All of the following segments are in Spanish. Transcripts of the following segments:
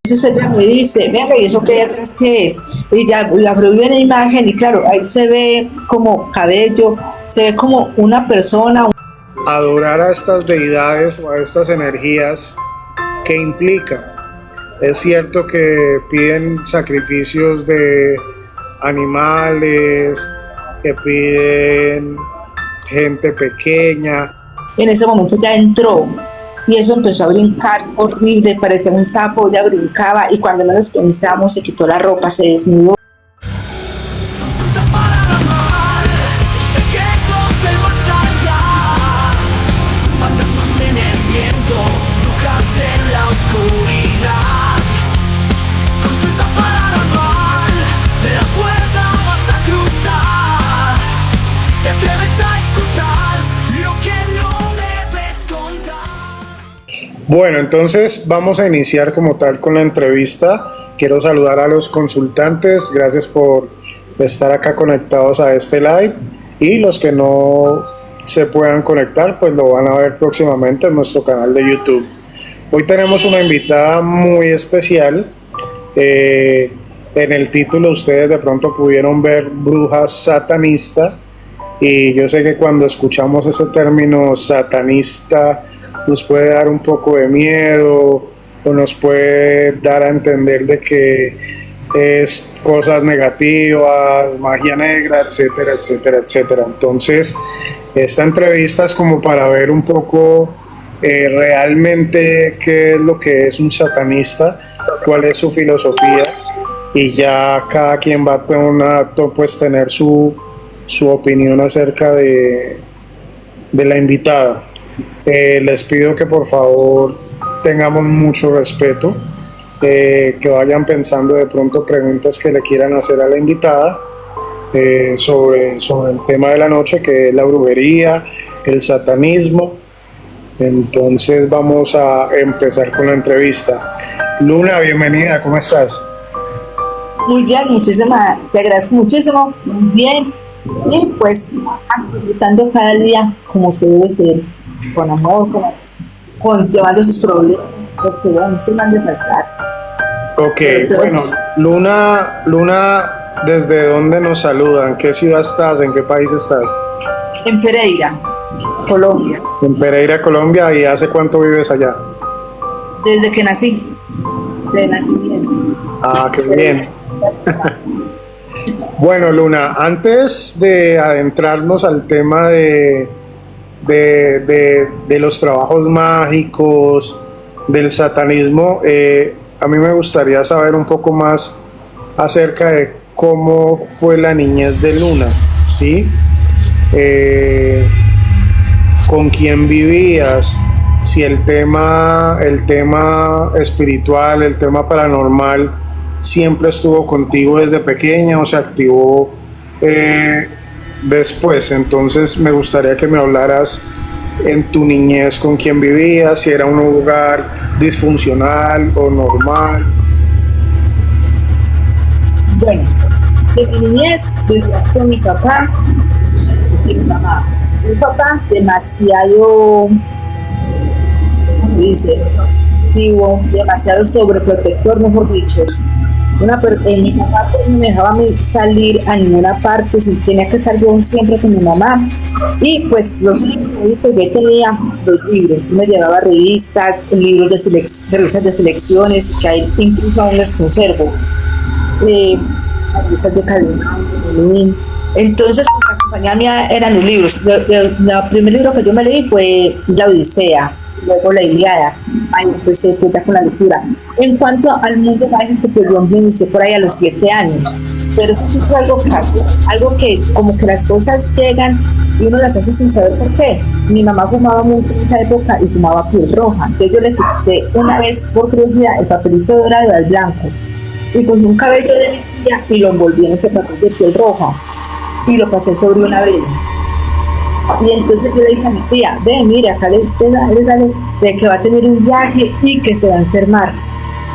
Entonces ella me dice, venga, ¿y eso qué hay atrás qué es? Y ya la vi en la imagen y claro, ahí se ve como cabello, se ve como una persona. Adorar a estas deidades o a estas energías, ¿qué implica? Es cierto que piden sacrificios de animales, que piden gente pequeña. En ese momento ya entró y eso empezó a brincar horrible, parecía un sapo, ya brincaba y cuando menos pensamos se quitó la ropa, se desnudó. Bueno, entonces vamos a iniciar como tal con la entrevista. Quiero saludar a los consultantes, gracias por estar acá conectados a este live y los que no se puedan conectar pues lo van a ver próximamente en nuestro canal de YouTube. Hoy tenemos una invitada muy especial. En el título ustedes de pronto pudieron ver bruja satanista y yo sé que cuando escuchamos ese término satanista nos puede dar un poco de miedo o nos puede dar a entender de que es cosas negativas, magia negra, etcétera, etcétera, etcétera. Entonces, esta entrevista es como para ver un poco realmente qué es lo que es un satanista, cuál es su filosofía y ya cada quien va a pues, tener su opinión acerca de la invitada. Les pido que por favor tengamos mucho respeto, que vayan pensando de pronto preguntas que le quieran hacer a la invitada sobre el tema de la noche, que es la brujería, el satanismo. Entonces vamos a empezar con la entrevista. Luna, bienvenida, ¿cómo estás? Muy bien, te agradezco muchísimo, muy bien. Y pues disfrutando cada día como se debe ser, con amor, llevando sus problemas, porque no se van a faltar. Ok, bueno, Luna, ¿desde dónde nos saludan? ¿En qué ciudad estás? ¿En qué país estás? En Pereira, Colombia. En Pereira, Colombia, ¿y hace cuánto vives allá? Desde que nací, de nacimiento. Ah, qué bien. Bueno, Luna, antes de adentrarnos al tema de los trabajos mágicos, del satanismo, a mí me gustaría saber un poco más acerca de cómo fue la niñez de Luna, ¿sí? ¿Con quién vivías? Si el tema espiritual, el tema paranormal siempre estuvo contigo desde pequeña o se activó después. Entonces me gustaría que me hablaras en tu niñez con quién vivías, si era un hogar disfuncional o normal. Bueno, de mi niñez vivía con mi papá y mi mamá. Mi papá demasiado, ¿cómo dice? Demasiado sobreprotector, mejor dicho. Mi papá pues, no me dejaba a mí salir a ninguna parte, tenía que estar yo siempre con mi mamá. Y pues los libros, yo tenía los libros, me llevaba revistas, libros revistas de selecciones, que hay incluso aún les conservo, revistas de calidad. Entonces, la compañía mía eran los libros. El primer libro que yo me leí fue La Odisea, luego La Ilíada. Ahí empecé pues, ya con la lectura. En cuanto al mundo mágico, pues yo me inicié por ahí a los 7 años. Pero eso sí fue algo casual, algo que como que las cosas llegan y uno las hace sin saber por qué. Mi mamá fumaba mucho en esa época y fumaba piel roja. Entonces yo le quité una vez por curiosidad el papelito dorado al blanco y cogí un cabello de mi tía y lo envolví en ese papel de piel roja y lo pasé sobre una vela. Y entonces yo le dije a mi tía, ve, mire, acá le sale de que va a tener un viaje y que se va a enfermar.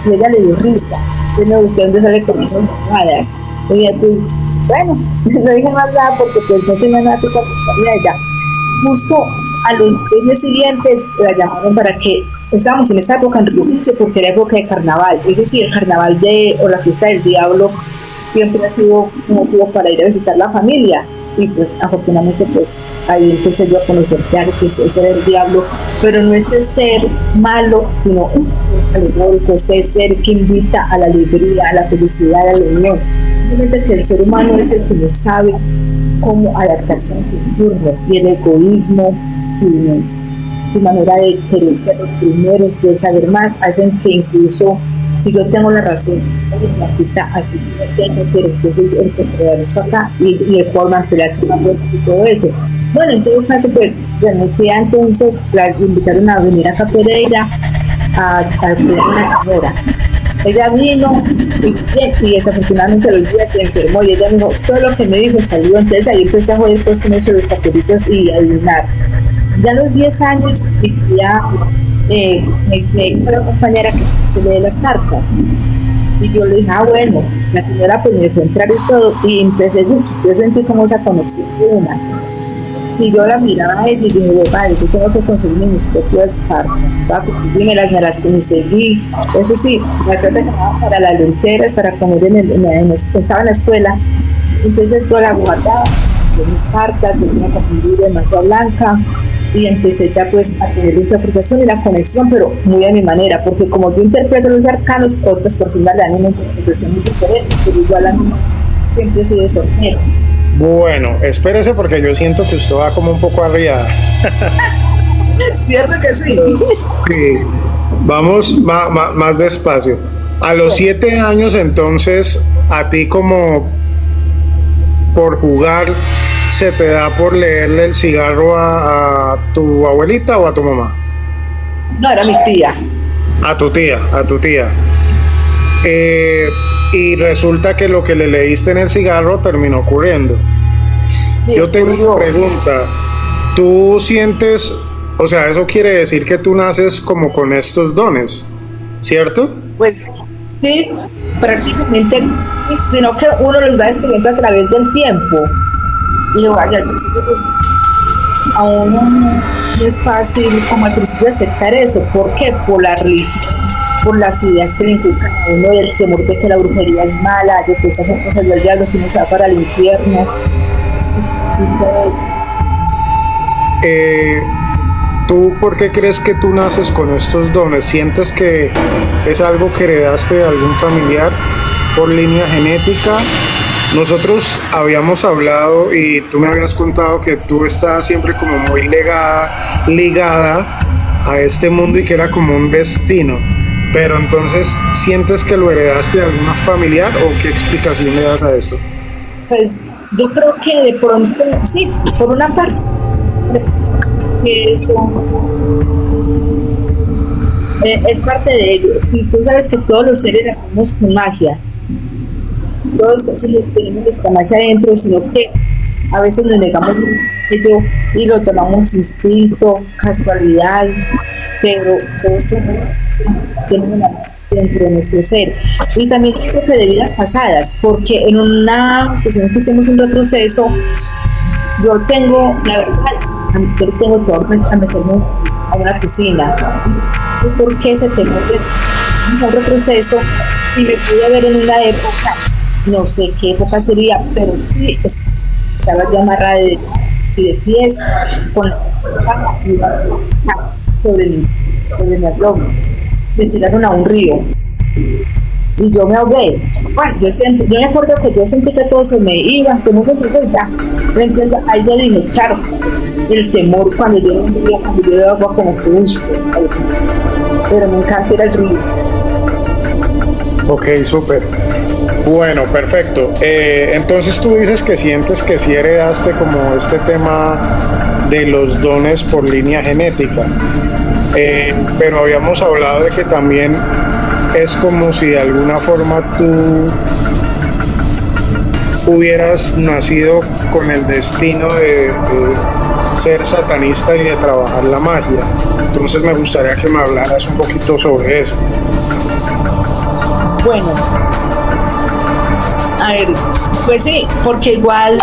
Y ella le dio risa. Yo me gustó dónde sale con esas mamadas. Y ella, pues, bueno, no dije más nada porque pues no tenía nada que contarle a ella. Justo a los meses siguientes la llamaron para que estábamos en esa época en Recife porque era época de carnaval. Eso sí, el carnaval o la fiesta del diablo siempre ha sido un motivo para ir a visitar la familia. Y pues afortunadamente pues ahí empecé yo a conocer claro que ese era el diablo, pero no es el ser malo, sino es ser alegórico, es el ser que invita a la alegría, a la felicidad, a la unión. Simplemente que el ser humano es el que no sabe cómo adaptarse a un entorno, y el egoísmo, su manera de querer ser los primeros, de saber más, hacen que incluso si yo tengo la razón, así que tengo, pero yo soy el que puede eso acá y el cual mantenerse y todo eso. Bueno, en todo caso, pues, mi tía entonces la invitaron a venir acá a Pereira a cuidar a una señora. Ella vino y desafortunadamente los días se enfermó y ella me dijo, todo lo que me dijo salió, entonces ahí empecé a joder pues con eso de los papelitos y adivinar. Ya a los 10 años mi tía me dijo a la compañera que se lee las cartas y yo le dije, bueno, la señora pues me dejó entrar y todo y empecé, yo sentí como esa conexión de una y yo la miraba a ella y dije, vale, yo tengo que conseguir mis propias cartas, y me las conseguí. Eso sí, la carta que daba para las loncheras, para comer estaba en la escuela, entonces yo la guardaba, mis cartas, tenía un libro de manta blanca y empecé ya pues a tener la interpretación y la conexión, pero muy a mi manera, porque como yo interpreto los arcanos, otras personas le dan una interpretación muy diferente, pero igual a mí siempre he sido soltero. Bueno, espérese porque yo siento que usted va como un poco arriba. ¿Cierto que sí? Sí. Vamos más despacio. A los 7 años entonces, a ti como por jugar, ¿se te da por leerle el cigarro a tu abuelita o a tu mamá? No, era mi tía. A tu tía. Y resulta que lo que le leíste en el cigarro terminó ocurriendo. Sí, yo tengo una pregunta. ¿Tú sientes, o sea, eso quiere decir que tú naces como con estos dones, ¿cierto? Pues sí, prácticamente sí, sino que uno los va descubriendo a través del tiempo. Y vaya, al principio pues a uno no es fácil como al principio aceptar eso. ¿Por qué? Por la religión, por las ideas que le inculcan a uno, del temor de que la brujería es mala, de que esas son cosas del diablo, que uno se va para el infierno y todo eso. ¿Tú por qué crees que tú naces con estos dones? ¿Sientes que es algo que heredaste de algún familiar por línea genética? Nosotros habíamos hablado y tú me habías contado que tú estabas siempre como muy ligada a este mundo y que era como un destino. Pero entonces, ¿sientes que lo heredaste de alguna familiar o qué explicación le das a esto? Pues yo creo que de pronto, sí, por una parte, eso es parte de ello. Y tú sabes que todos los seres nacemos con magia. Todos tenemos nuestra magia adentro, sino que a veces nos negamos ello y lo tomamos instinto, casualidad, pero todo eso tiene una dentro de nuestro ser. Y también creo que de vidas pasadas, porque en una sesión que hicimos un retroceso, yo tengo, la verdad, yo tengo temor a meterme a una piscina. ¿Y por qué ese temor? Vamos a un retroceso y me pude ver en una época, no sé qué época sería, pero sí estaba yo amarrada de pies con la sobre mi abdomen. Me tiraron a un río y yo me ahogué. Bueno, yo me acuerdo que yo sentí que todo se me iba, se me fue ya. Entonces ahí ya dije, claro, el temor cuando yo veo agua como que uy, pero me encanta ir al río. Ok, súper. Bueno, perfecto. Entonces tú dices que sientes que sí heredaste como este tema de los dones por línea genética. Pero habíamos hablado de que también es como si de alguna forma tú hubieras nacido con el destino de ser satanista y de trabajar la magia. Entonces me gustaría que me hablaras un poquito sobre eso. Bueno, a ver, pues sí, porque igual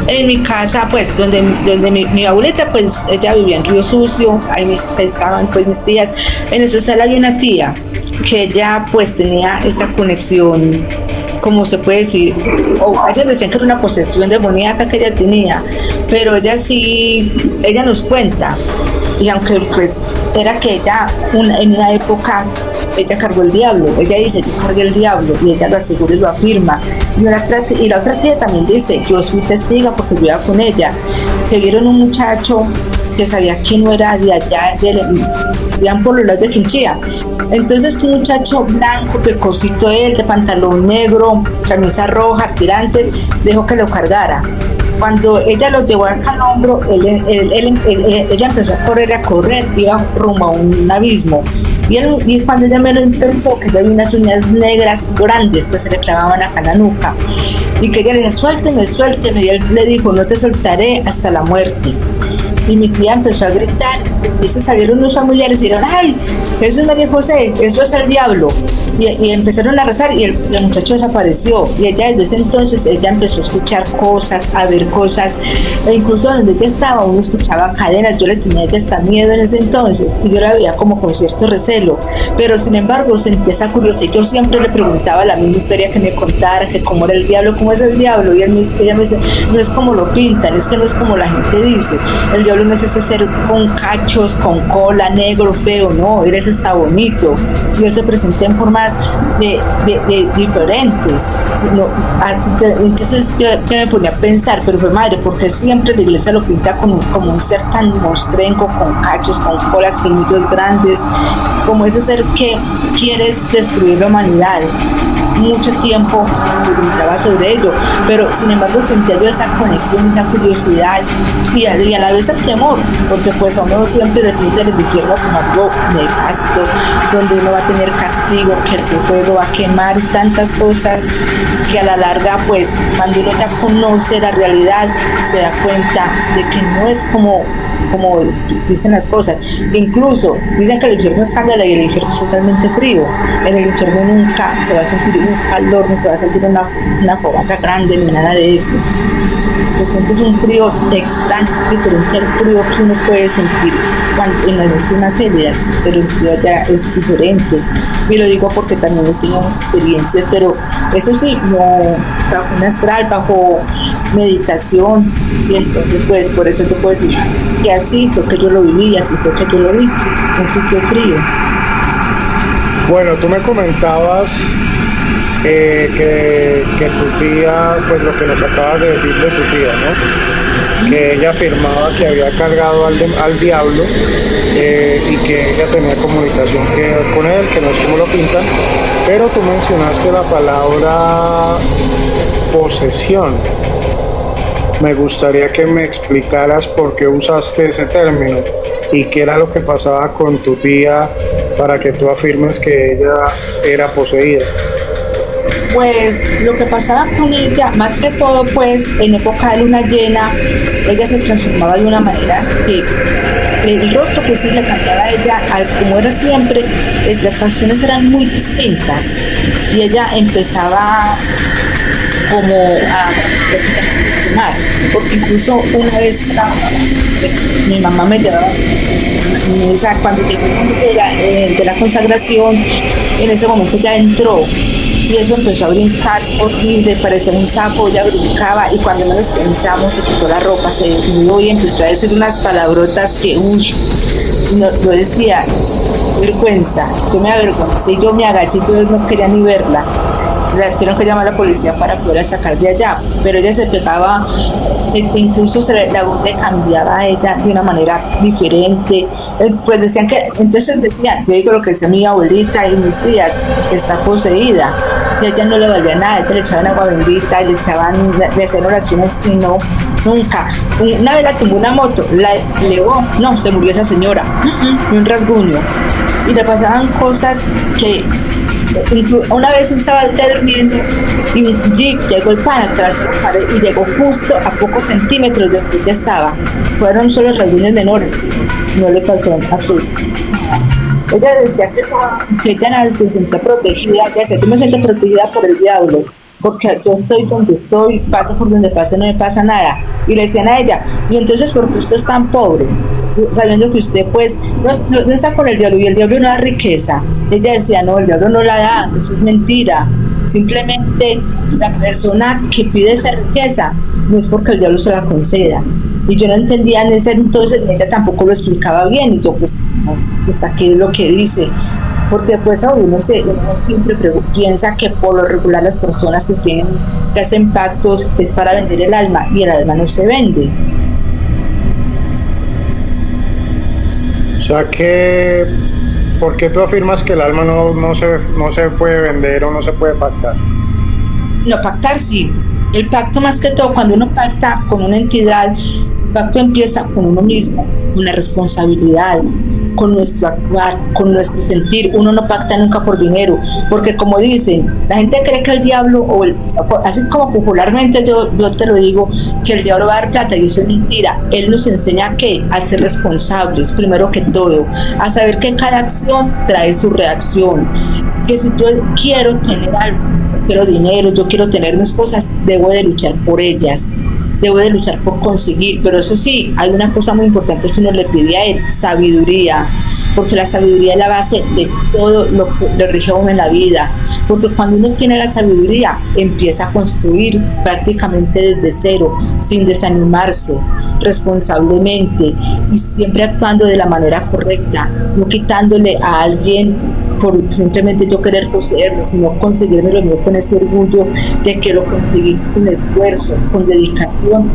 En mi casa, pues, donde mi abuelita, pues, ella vivía en Río Sucio, ahí estaban, pues, mis tías. En especial había una tía que ella, pues, tenía esa conexión, como se puede decir, o ellos decían que era una posesión demoníaca que ella tenía, pero ella sí, ella nos cuenta, y aunque pues era que ella en una época ella cargó el diablo, ella dice yo cargué el diablo y ella lo asegura y lo afirma, y la otra tía también dice yo fui testiga porque yo iba con ella, que vieron un muchacho que sabía que no era de allá, vivían por los lados de Quinchía. Entonces un muchacho blanco, pecosito él, de pantalón negro, camisa roja, tirantes, dejó que lo cargara. Cuando ella lo llevó acá al hombro, ella empezó a correr, iba rumbo a un abismo. Y cuando ella me lo pensó, que ella había unas uñas negras grandes que se le clavaban acá en la nuca, y que ella le dijo, suélteme, y él le dijo, no te soltaré hasta la muerte. Y mi tía empezó a gritar, y se salieron los familiares y dijeron, ¡ay! Eso es María José, eso es el diablo. Y empezaron a rezar y el muchacho desapareció. Y ella desde ese entonces, ella empezó a escuchar cosas, a ver cosas, e incluso donde ella estaba, uno escuchaba cadenas. Yo le tenía ya hasta miedo en ese entonces, y yo la veía como con cierto recelo, pero sin embargo sentía esa curiosidad. Yo siempre le preguntaba la misma historia, que me contara, que cómo era el diablo, cómo es el diablo, y ella me dice, no es como lo pintan, es que no es como la gente dice, el diablo no es ese ser con cachos, con cola, negro, feo, no, él está bonito, y él se presenta en formas de diferentes. Entonces yo me ponía a pensar, pero fue madre, porque siempre la iglesia lo pinta como un ser tan mostrenco, con cachos, con colas, colmillos grandes, como ese ser que quiere destruir la humanidad. Mucho tiempo preguntaba sobre ello, pero sin embargo sentía yo esa conexión, esa curiosidad y a la vez el temor, porque pues a uno siempre le pinta el infierno como algo nefasto, donde uno va a tener castigo, que el fuego va a quemar y tantas cosas, que a la larga pues cuando uno ya conoce la realidad se da cuenta de que no es como dicen las cosas. Incluso dicen que el infierno es candela y el infierno es totalmente frío. En el infierno nunca se va a sentir un calor, ni se va a sentir una fogata grande, ni nada de eso. Se siente un frío extraño, diferente al frío que uno puede sentir en las noches más heladas, pero el frío ya es diferente. Y lo digo porque también tenemos experiencias, pero eso sí, no, bajo un astral, bajo meditación, y entonces pues por eso te puedo decir que así fue que yo lo viví, así fue que yo lo vi, un sitio frío. Bueno, tú me comentabas que tu tía, pues lo que nos acabas de decir de tu tía, ¿no? Que ella afirmaba que había cargado al diablo y que ella tenía comunicación con él, que no es como lo pintan, pero tú mencionaste la palabra posesión. Me gustaría que me explicaras por qué usaste ese término y qué era lo que pasaba con tu tía para que tú afirmes que ella era poseída. Pues lo que pasaba con ella, más que todo, pues en época de luna llena, ella se transformaba de una manera que el rostro pues sí le cambiaba a ella, como era siempre, las facciones eran muy distintas y ella empezaba como a fumar, porque incluso una vez mi mamá me llevaba, o sea, cuando llegó de la consagración, en ese momento ya entró. Y eso empezó a brincar horrible, parecía un sapo, ella brincaba y cuando menos pensamos se quitó la ropa, se desnudó y empezó a decir unas palabrotas que, yo decía, vergüenza, yo me avergoncé, yo me agaché, yo no quería ni verla. Tuvieron que llamar a la policía para poder sacar de allá, pero ella se pegaba, incluso la voz le cambiaba a ella de una manera diferente. Pues decían que, entonces decían, yo digo lo que decía mi abuelita y mis tías, que está poseída, y a ella no le valía nada, a ella le echaban agua bendita, le hacían oraciones y no, nunca. Una vez la tumbó una moto, la elevó, no, se murió esa señora, un rasguño, y le pasaban cosas que una vez estaba durmiendo y un jeep llegó el pan atrás de la pared y llegó justo a pocos centímetros de donde ella estaba. Fueron solo rasguños menores, no le pasó absolutamente nada. Ella decía que ella se sentía protegida, ella decía que me sentía protegida por el diablo, porque yo estoy donde estoy, pase por donde pase, no me pasa nada. Y le decían a ella, y entonces, ¿por qué usted es tan pobre? Sabiendo que usted, pues, no está con el diablo, y el diablo no da riqueza. Ella decía, no, el diablo no la da, eso es mentira. Simplemente la persona que pide esa riqueza no es porque el diablo se la conceda. Y yo no entendía en ese entonces, ella tampoco lo explicaba bien, y yo pues, no, pues aquí es lo que dice. Porque pues uno siempre piensa que por lo regular las personas que hacen pactos es para vender el alma, y el alma no se vende. O sea que, ¿por qué tú afirmas que el alma no se puede vender o no se puede pactar? No, pactar sí. El pacto, más que todo, cuando uno pacta con una entidad, el pacto empieza con uno mismo, con la responsabilidad, con nuestro actuar, con nuestro sentir. Uno no pacta nunca por dinero, porque como dicen, la gente cree que el diablo, así como popularmente yo te lo digo, que el diablo va a dar plata, y eso es mentira. Él nos enseña a ser responsables, primero que todo, a saber que cada acción trae su reacción, que si yo quiero tener algo, quiero dinero, yo quiero tener mis cosas, debo de luchar por ellas, debo de luchar por conseguir. Pero eso sí, hay una cosa muy importante que uno le pide a él: sabiduría, porque la sabiduría es la base de todo lo que le rige a uno en la vida. Porque cuando uno tiene la sabiduría, empieza a construir prácticamente desde cero, sin desanimarse, responsablemente, y siempre actuando de la manera correcta, no quitándole a alguien por simplemente yo querer poseerlo, sino conseguirme lo mío con ese orgullo de que lo conseguí con esfuerzo, con dedicación,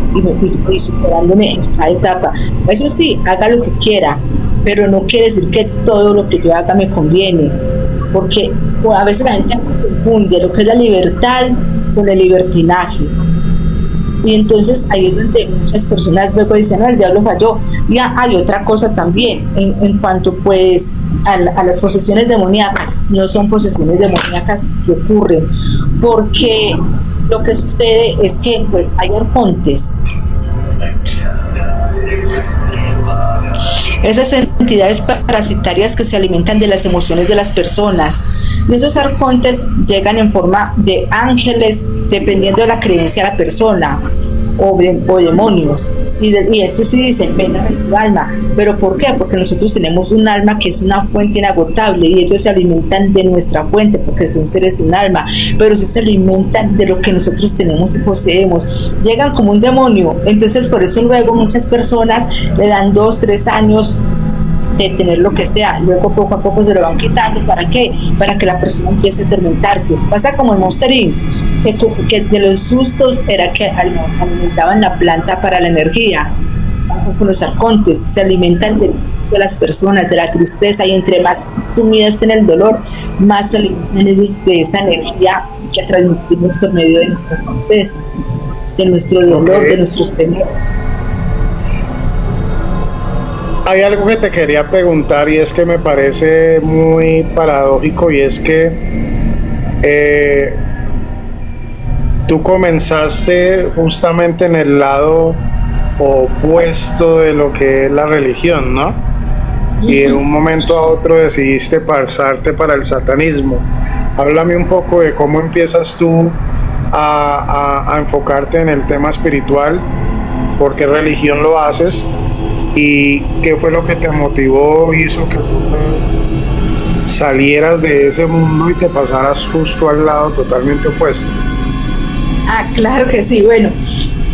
y superándome en cada etapa. Eso sí, haga lo que quiera, pero no quiere decir que todo lo que yo haga me conviene, porque a veces la gente confunde lo que es la libertad con el libertinaje. Y entonces ahí es donde muchas personas luego dicen, no, el diablo falló. Y hay otra cosa también, en cuanto pues a las posesiones demoníacas. No son posesiones demoníacas que ocurren, porque lo que sucede es que pues hay arcontes. Esas entidades parasitarias que se alimentan de las emociones de las personas. Y esos arcontes llegan en forma de ángeles, dependiendo de la creencia de la persona, o demonios. Y eso sí dicen, vengan a su alma. ¿Pero por qué? Porque nosotros tenemos un alma que es una fuente inagotable, y ellos se alimentan de nuestra fuente, porque son seres sin alma, pero sí se alimentan de lo que nosotros tenemos y poseemos. Llegan como un demonio. Entonces por eso luego muchas personas le dan 2, 3 años de tener lo que sea, luego poco a poco se lo van quitando. ¿Para qué? Para que la persona empiece a atormentarse. Pasa como el Monster Inc., que de los sustos era que alimentaban la planta para la energía. Con los arcontes se alimentan de las personas, de la tristeza, y entre más sumidas estén en el dolor, más se alimentan ellos de esa energía que transmitimos por medio de nuestra tristeza, de nuestro dolor, de nuestros temores. Hay algo que te quería preguntar, y es que me parece muy paradójico, y es que tú comenzaste justamente en el lado opuesto de lo que es la religión, ¿no? Y de un momento a otro decidiste pasarte para el satanismo. Háblame un poco de cómo empiezas tú a enfocarte en el tema espiritual, por qué religión lo haces, y qué fue lo que te motivó, hizo que salieras de ese mundo y te pasaras justo al lado totalmente opuesto. Claro que sí. Bueno,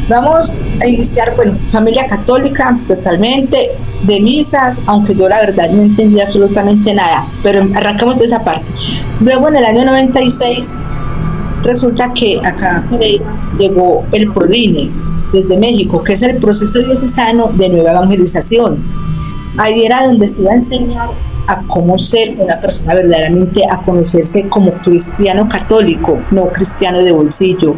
vamos a iniciar, familia católica totalmente, de misas, aunque yo la verdad no entendía absolutamente nada, pero arrancamos de esa parte. Luego en el año 96 resulta que acá llegó el PRODINE desde México, que es el proceso diocesano de nueva evangelización. Ahí era donde se iba a enseñar a cómo ser una persona verdaderamente, a conocerse como cristiano católico, no cristiano de bolsillo,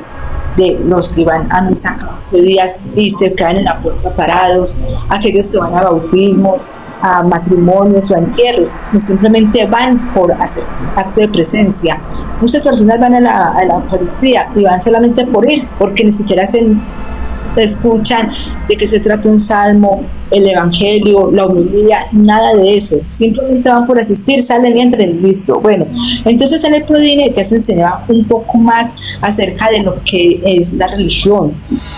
de los que van a misa de días y se quedan en la puerta parados, aquellos que van a bautismos, a matrimonios o a entierros, y simplemente van por hacer acto de presencia. Muchas personas van a la Eucaristía y van solamente por ir, porque ni siquiera escuchan de qué se trata un salmo, el evangelio, la homilía, nada de eso. Simplemente van por asistir, salen y entran y listo. Bueno, entonces en el Prodine ya se enseñaba un poco más acerca de lo que es la religión,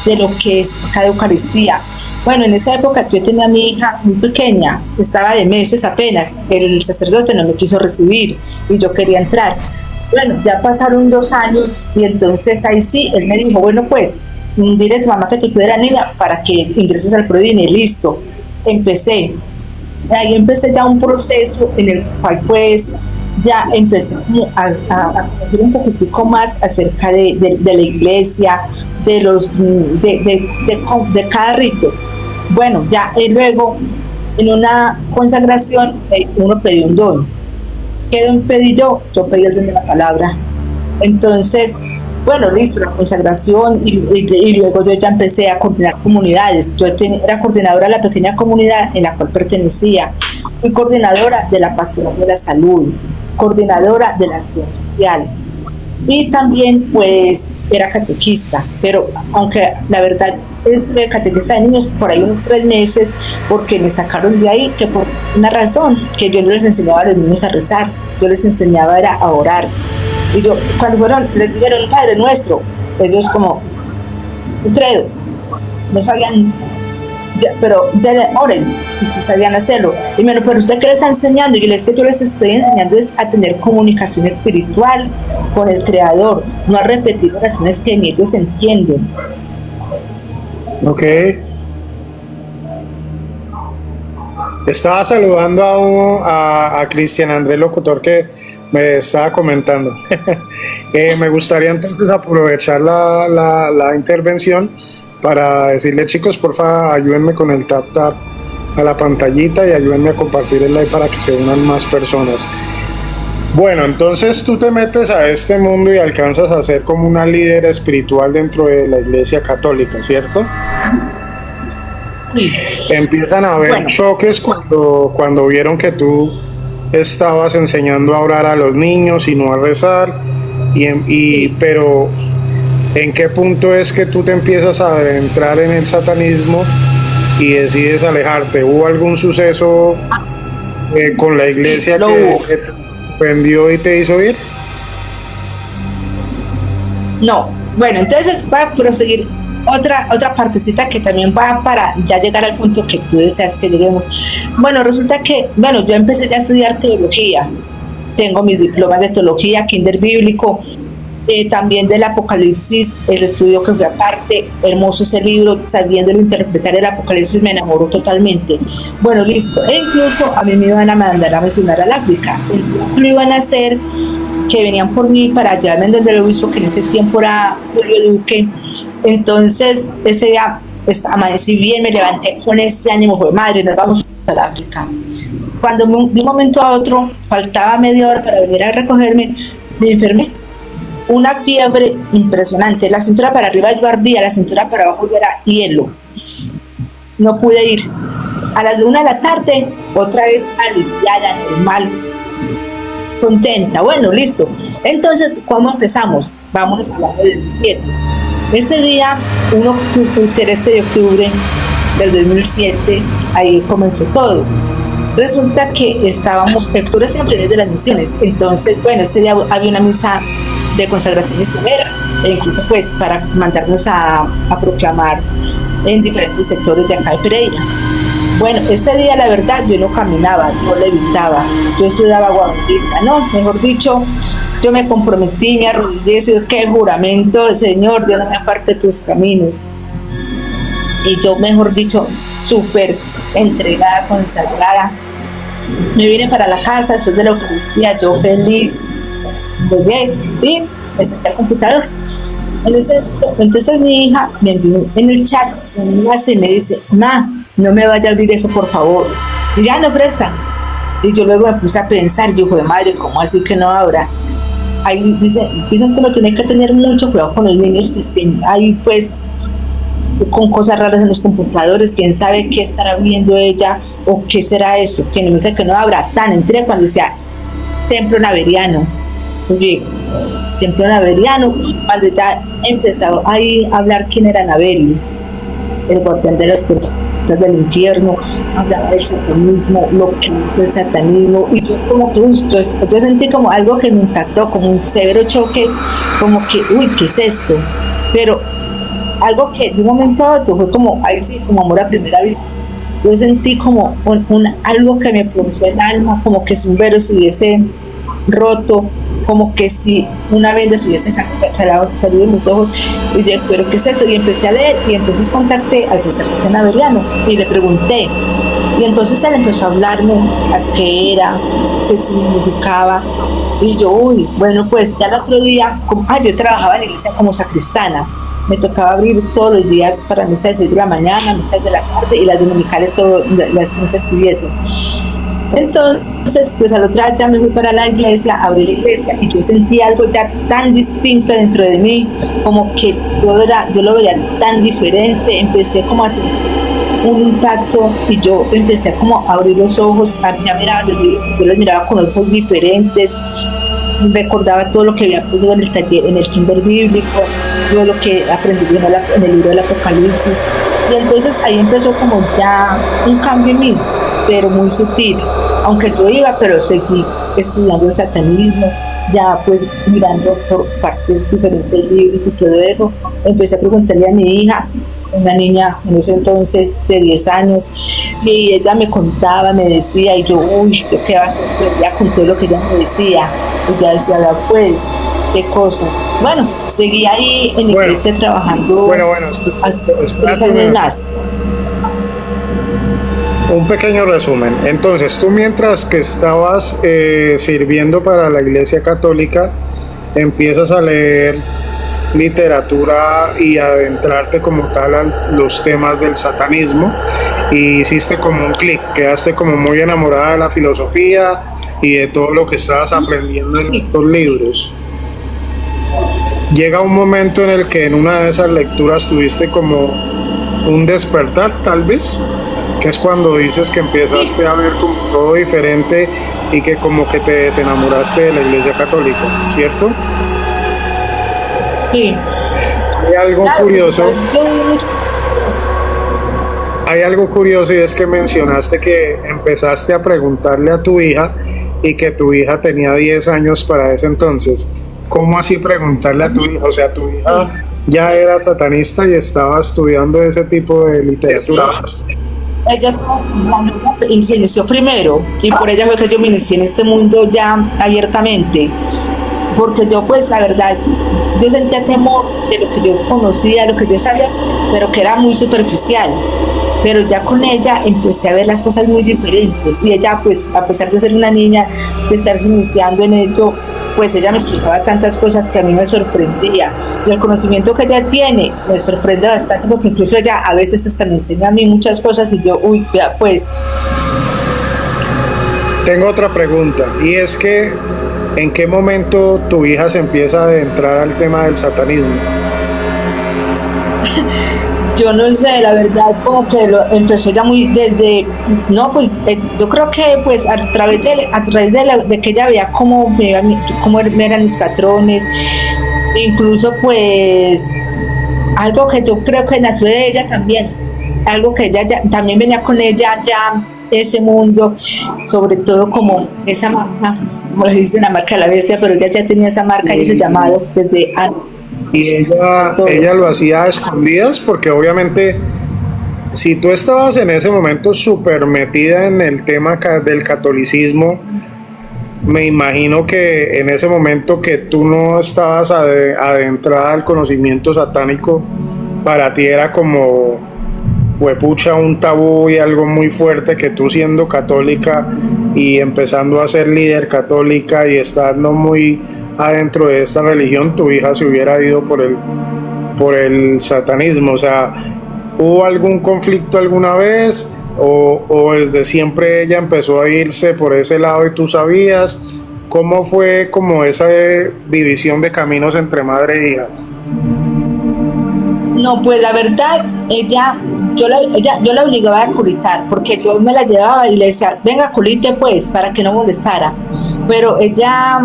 de lo que es cada Eucaristía. Bueno, en esa época yo tenía a mi hija muy pequeña, estaba de meses apenas, el sacerdote no me quiso recibir y yo quería entrar. Bueno, ya pasaron 2 años y entonces ahí sí, él me dijo, bueno pues, dile a tu mamá que te cuide la niña para que ingreses al Prodine, listo. Empecé. Ahí empecé ya un proceso en el cual pues ya empecé a conocer un poquitico más acerca de la iglesia, de cada rito. Bueno, ya y luego en una consagración uno pedí un don. ¿Qué don pedí yo? Yo pedí el don de la palabra. Entonces, bueno, listo, la consagración y luego yo ya empecé a coordinar comunidades. Yo era coordinadora de la pequeña comunidad en la cual pertenecía. Fui coordinadora de la pastoral de la salud, coordinadora de la acción social. Y también pues era catequista, pero aunque la verdad es catequista de niños por ahí unos 3 meses, porque me sacaron de ahí, que por una razón, que yo no les enseñaba a los niños a rezar, yo les enseñaba era a orar. Y yo, cuando les dijeron Padre Nuestro, ellos como, credo, no sabían, pero ya oren, y si sabían hacerlo. Y me dijo, pero ¿usted qué les está enseñando? Y yo les dije que yo les estoy enseñando es a tener comunicación espiritual con el Creador, no a repetir oraciones que ni ellos entienden. Ok. Estaba saludando a Cristian Andrés Locutor que me estaba comentando. Me gustaría entonces aprovechar la intervención para decirle, chicos, porfa, ayúdenme con el tap a la pantallita y ayúdenme a compartir el live para que se unan más personas. Bueno, entonces tú te metes a este mundo y alcanzas a ser como una líder espiritual dentro de la Iglesia Católica, ¿cierto? Sí. Empiezan a haber choques cuando vieron que tú estabas enseñando a orar a los niños y no a rezar, pero ¿en qué punto es que tú te empiezas a adentrar en el satanismo y decides alejarte? ¿Hubo algún suceso con la iglesia que te ofendió y te hizo ir? No, bueno, entonces va a proseguir otra partecita que también va para ya llegar al punto que tú deseas que lleguemos. Bueno, resulta que, yo empecé ya a estudiar teología, tengo mis diplomas de teología, kinder bíblico, también del Apocalipsis, el estudio que fue aparte, hermoso ese libro, sabiéndolo interpretar el Apocalipsis me enamoró totalmente. Bueno, listo, e incluso a mí me iban a mandar a misionar al África, lo iban a hacer, que venían por mí para llevarme en donde el obispo, que en ese tiempo era Julio Duque. Entonces ese día amanecí bien, me levanté con ese ánimo, fue madre, nos vamos a África. Cuando de un momento a otro faltaba media hora para venir a recogerme, me enfermé. Una fiebre impresionante, la cintura para arriba yo ardía, la cintura para abajo yo era hielo. No pude ir. A las 1 de la tarde, otra vez aliviada, normal, contenta. Bueno, listo. Entonces, ¿cómo empezamos? Vamos a hablar del 17. Ese día, 13 de octubre del 2007, ahí comenzó todo. Resulta que estábamos, octubre siempre es de las misiones, entonces, ese día había una misa de consagración misionera, e incluso pues para mandarnos a proclamar en diferentes sectores de acá de Pereira. Bueno, ese día la verdad yo no caminaba, yo levitaba, yo sudaba agua bendita, no, mejor dicho, yo me comprometí, me arrodillé y decía, qué juramento, Señor, Dios no me aparte de tus caminos. Y yo, mejor dicho, súper entregada, consagrada. Me vine para la casa después de la Eucaristía, yo feliz, llegué y me senté al computador. Entonces mi hija me envió en el chat un enlace y me dice, no me vaya a abrir eso, por favor. Y ya no fresca. Y yo luego me puse a pensar, yo, de madre, ¿cómo así que no habrá? Ahí dicen que uno tiene que tener mucho cuidado con los niños que estén ahí, pues, con cosas raras en los computadores, quién sabe qué estará viendo ella o qué será eso, que no sé que no habrá. Tan entré cuando decía templo naveriano. Oye, templo naveriano, cuando ya empezó ahí a hablar quién era Naveris. el guardián de las puertas del infierno, hablaba del satanismo, lo que es el satanismo, y yo como que justo, yo sentí como algo que me impactó, como un severo choque, como que, uy, ¿qué es esto? Pero algo que de un momento a otro fue como, ahí sí, como amor a primera vista. Yo sentí como algo que me pulsó el alma, como que si un velo se hubiese roto, como que si una venda se hubiese salido de mis ojos. Y yo, ¿pero qué es eso? Y empecé a leer, y entonces contacté al sacerdote naveriano y le pregunté. Y entonces él empezó a hablarme a qué era, qué significaba. Y yo, uy, bueno, pues ya el otro día, yo trabajaba en la iglesia como sacristana. Me tocaba abrir todos los días para misas de 6 de la mañana, misas de la tarde y las dominicales, las misas que hubiesen. Entonces, pues al otro día ya me fui para la iglesia, abrí la iglesia y yo sentí algo ya tan distinto dentro de mí, como que yo lo veía tan diferente, empecé como a hacer un impacto y yo empecé como a abrir los ojos, ya miraba los libros, yo los miraba con ojos diferentes, recordaba todo lo que había aprendido en el taller, en el kinder bíblico, todo lo que aprendí en el libro del Apocalipsis, y entonces ahí empezó como ya un cambio en mí, pero muy sutil, aunque yo iba, pero seguí estudiando el satanismo, ya pues mirando por partes diferentes de libros y todo eso. Empecé a preguntarle a mi hija, una niña en ese entonces de 10 años, y ella me contaba, me decía, y yo, uy, ¿yo qué vas a hacer? Ya con todo lo que ella me decía, y ella decía, pues, qué cosas. Bueno, seguí ahí en la iglesia trabajando hasta 3 años más. Un pequeño resumen. Entonces, tú mientras que estabas sirviendo para la Iglesia Católica, empiezas a leer literatura y adentrarte como tal a los temas del satanismo, y hiciste como un clic, quedaste como muy enamorada de la filosofía y de todo lo que estabas aprendiendo en estos libros. Llega un momento en el que en una de esas lecturas tuviste como un despertar, tal vez, que es cuando dices que empezaste a ver como todo diferente y que como que te desenamoraste de la Iglesia Católica, ¿cierto? Sí. Hay algo curioso. Hay algo curioso, y es que mencionaste que empezaste a preguntarle a tu hija y que tu hija tenía 10 años para ese entonces. ¿Cómo así preguntarle a tu hija? O sea, tu hija ya era satanista y estaba estudiando ese tipo de literatura. Ella se inició primero, y por ella fue que yo me inicié en este mundo ya abiertamente, porque yo pues la verdad yo sentía temor de lo que yo conocía, de lo que yo sabía, pero que era muy superficial. Pero ya con ella empecé a ver las cosas muy diferentes, y ella pues a pesar de ser una niña, de estarse iniciando en ello, pues ella me explicaba tantas cosas que a mí me sorprendía, y el conocimiento que ella tiene me sorprende bastante, porque incluso ella a veces hasta me enseña a mí muchas cosas y yo, uy, ya pues. Tengo otra pregunta, y es que ¿en qué momento tu hija se empieza a adentrar al tema del satanismo? Yo no sé, la verdad, como que lo empezó ya muy desde, no, pues yo creo que pues a través de que ella veía cómo eran mis patrones, incluso pues algo que yo creo que nació de ella también, algo que ella ya, también venía con ella ya ese mundo, sobre todo como esa marca, como le dicen, la marca de la bestia, pero ella ya tenía esa marca y ese llamado desde antes. Y ella lo hacía a escondidas, porque obviamente si tú estabas en ese momento súper metida en el tema del catolicismo, me imagino que en ese momento que tú no estabas adentrada al conocimiento satánico, para ti era como, huepucha, un tabú y algo muy fuerte, que tú siendo católica y empezando a ser líder católica y estando muy adentro de esta religión, tu hija se hubiera ido por el satanismo. O sea, ¿hubo algún conflicto alguna vez? ¿O desde siempre ella empezó a irse por ese lado y tú sabías? ¿Cómo fue como esa división de caminos entre madre e hija? No, pues la verdad, ella, yo la obligaba a culitar, porque yo me la llevaba y le decía, venga, culite pues, para que no molestara. Pero ella